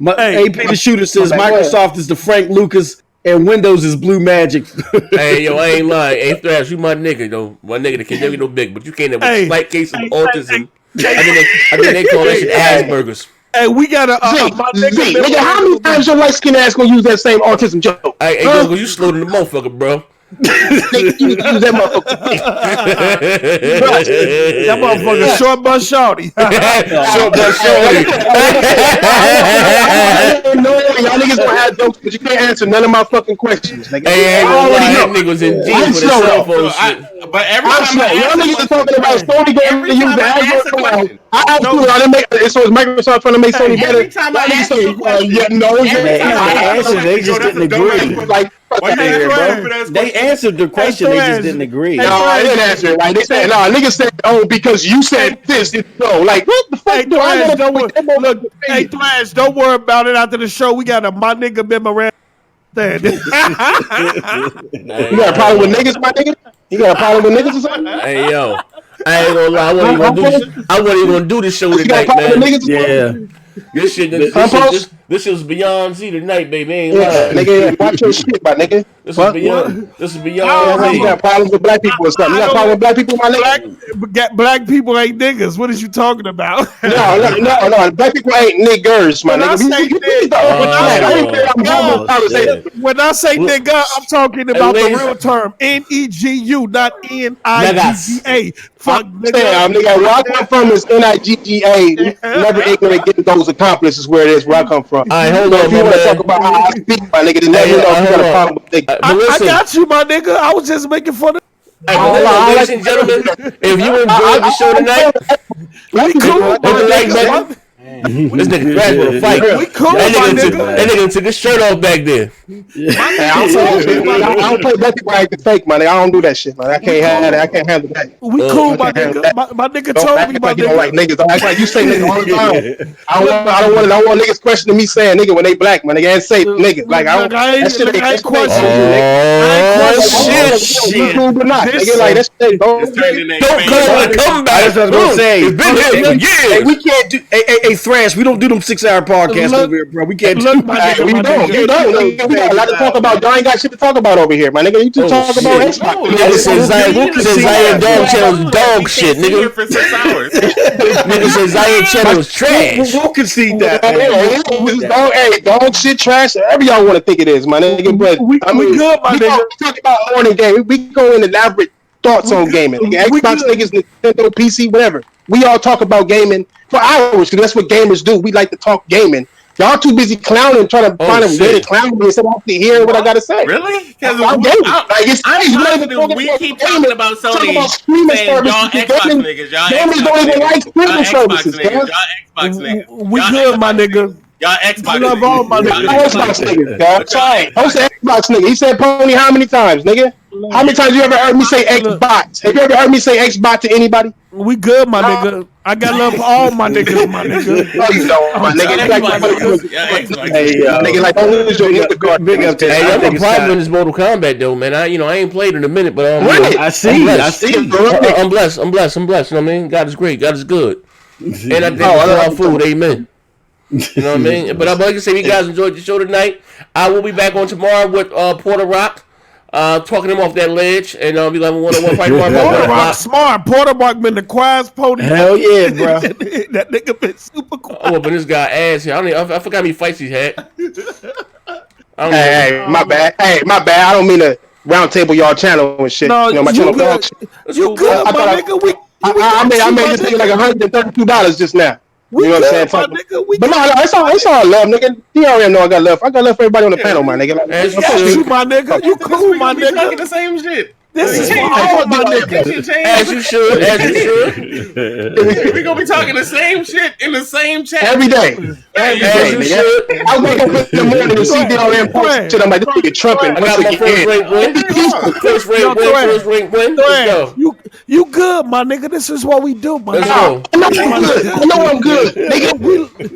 AP the shooter says Microsoft is the Frank Lucas and Windows is Blue Magic. Hey, yo, I ain't lying. Hey, Thrash, you my nigga, though. My nigga that can never get no big, but you can't have a slight case of autism. I think they call that shit Asperger's. Hey, we got a nigga, how many times your light skin ass gonna use that same autism joke? Hey, yo, you slow to the motherfucker, bro. That motherfucker short bus shorty. Short bus shorty. Y'all niggas gonna have jokes, but you can't answer none of my fucking questions. Nigga. Hey, that nigga was in jeans with a cell phone shit. But every time y'all niggas are talking about Sony going to use the Android. I asked you, I didn't make it. So is Microsoft trying to make Sony better? Every time I ask you, they just didn't agree. Like. They answered the question, they just didn't agree. No, I didn't answer it right. They said, no, niggas said, oh, because you said this, it's no. Like, what the fuck do I know? Hey, Thrash, don't worry about it. After the show, we got a my nigga memorandum. You got a problem with niggas, my nigga? You got a problem with niggas or something? Hey, yo. I ain't gonna lie. I wasn't even gonna do this show tonight, man. Yeah. This shit was beyond Z tonight, baby. Ain't lying. Nigga, watch your shit, my nigga. This is beyond Z. You got problems with black people or something? You got problems with black people, my nigga? Black people ain't niggas. What is you talking about? No. Black people ain't niggers, my nigga. When I say nigga, I'm talking about the real term. N-E-G-U, not N-I-G-G-A. Fuck, nigga. Nigga, where I come from is N-I-G-G-A. Never ignorant getting those accomplishments where it is where I come from. All right, hold on, if you want to talk about how I speak, my nigga, then let me know if you got a problem with nigga. I got you, my nigga. I was just making fun of. Ladies and gentlemen, if you enjoyed the show tonight, we cool. This nigga Thrash with a fight. We cool, that nigga took his shirt off back there. I don't play black people acting fake, man. I don't do that shit, man. I can't handle that. We cool, my nigga. My nigga told me, my nigga. You don't like niggas. Don't act like you say nigga all the time. I don't want niggas questioning me saying nigga when they black, man. They ain't say nigga. Like I ain't questioning you, nigga. Shit. We cool but not. Nigga, like that shit. Don't come back. That's what I was gonna say. It's been here for years. We can't do. Hey, Thrash, we don't do them 6-hour podcasts over here, bro. We can't do that. We don't. We got a lot to talk about. Y'all ain't got shit to talk about over here, my nigga. You just talk about Xbox. Nigga says Zion Dog Channel's dog shit, nigga. For 6 hours. Nigga says Zion Channel's trash. We'll concede that. Hey, dog shit, trash. Whatever y'all want to think it is, my nigga. But we good, my nigga. We talk about morning game. We go in elaborate thoughts on gaming. Xbox niggas, Nintendo, PC, whatever. We all talk about gaming for hours because that's what gamers do. We like to talk gaming. Y'all too busy clowning, trying to find a way to clown me instead of actually hearing what I gotta say. Really? Because I'm we keep talking about Sony saying y'all Xbox niggas, y'all Xbox don't even like streaming services, y'all Xbox niggas. We good, my nigga. Y'all Xbox I love all my niggas. Xbox niggas, guys. Sorry. Host Xbox nigga. He said pony how many times, nigga? How many times you ever heard me say Xbox? Have you ever heard me say Xbox to anybody? We good, my nigga. I got love for all my niggas, my nigga. No, you don't, my nigga. Nigga, like don't lose your Instacart. Big up to Hey, I'm a private in this Mortal Kombat though, man. I ain't played in a minute, but I see. I'm blessed. You know what I mean? God is great. God is good. And I thank you for our food. Amen. You know what I mean? But I'm like to say, you guys enjoyed the show tonight. I will be back on tomorrow with Porter Rock, talking him off that ledge, and we gonna have a one-on-one fight tomorrow. Porter Rock smart. Porter Rock been the quietest pony. Hell yeah, bro. That nigga been super quiet. I'm whooping this guy ass here. I forgot how many fights he had. Hey, my bad. Hey, my bad. I don't mean to round table y'all channel and shit. No, my you channel good. You good, my nigga. I made this nigga like $132 just now. You know what I'm saying? But no, it's all love, nigga. You already know I got love. I got love for everybody on the panel, my nigga. Like, As you, my nigga. You cool, my nigga. Talking the same shit. This is for all my niggas. As you should. We gonna be talking the same shit in the same chat every day. Every day, nigga. I wake up in the morning and see DRM post shit. I'm like, this nigga trumping. I got my first rate win. Let's go. You good, my nigga. This is what we do, my nigga. I know I'm good. Nigga,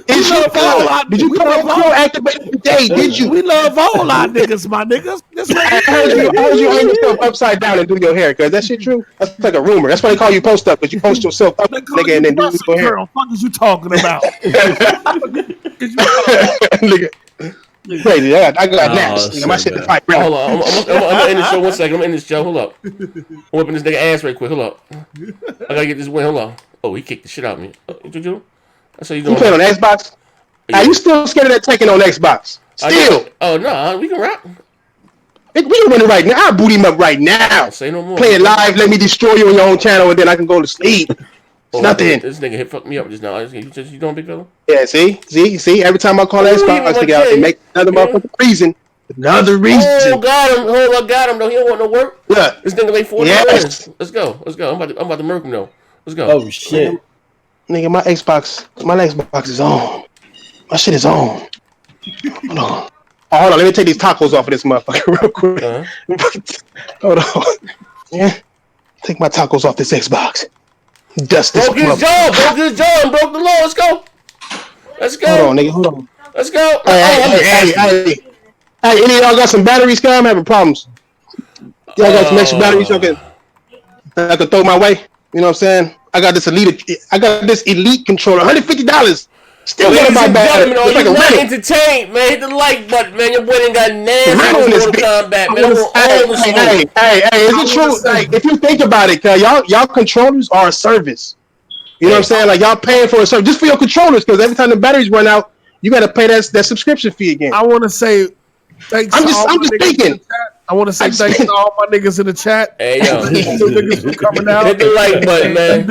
is your fault. Did you come on call activated today? Did you? We love all our niggas, my niggas. I heard you hang yourself upside down and do your hair, cause that shit true. That's like a rumor. That's why they call you post up, because you post yourself up, nigga, and then do your hair. What the fuck is you talking about? Nigga. Crazy. I got naps. My shit to fight. Hold on. I'm gonna end this show 1 second. I'm gonna end this show. Hold up. I'm whipping this nigga ass right quick. Hold up. I gotta get this win. Hold on. Oh, he kicked the shit out of me. What you do? That's how you doing. You playing on Xbox? Yeah. Are you still scared of that Tekken on Xbox? Still? Oh no, we can rap. We can run it right now. I'll boot him up right now. Say no more. Play it live. Let me destroy you on your own channel, and then I can go to sleep. Nothing. This nigga fucked me up just now. You doing, big fella? Yeah, see. Every time I call that Xbox nigga out, they make another motherfucking reason. Another reason. Oh, got him. Hold on, got him. Though he don't want no work. Yeah. This nigga like 40 minutes. Let's go. I'm about to murk him though. Let's go. Oh shit. Nigga, my Xbox is on. My shit is on. Hold on. Oh, hold on. Let me take these tacos off of this motherfucker real quick. Hold on. Yeah. Take my tacos off this Xbox. Dust this. Broke his jaw. Broke the law. Let's go. Hold on, nigga. Hold on. Let's go. Hey, any of y'all got some batteries? Cause I'm having problems. Y'all got some extra batteries I can throw my way? You know what I'm saying? I got this elite controller, $150. Still got my battery. It's like a rental. Entertained, man. Hit the like button, man. Your boy ain't got nasty Mortal Kombat, man. Hey, is it true? Like, if you think about it, y'all controllers are a service. You know what I'm saying? Like, y'all paying for a service just for your controllers, because every time the batteries run out, you got to pay that subscription fee again. I want to say thanks. I'm just thinking. I want to say thanks to all my niggas in the chat. Hey, yo. Niggas for coming out. Hit the like button, man.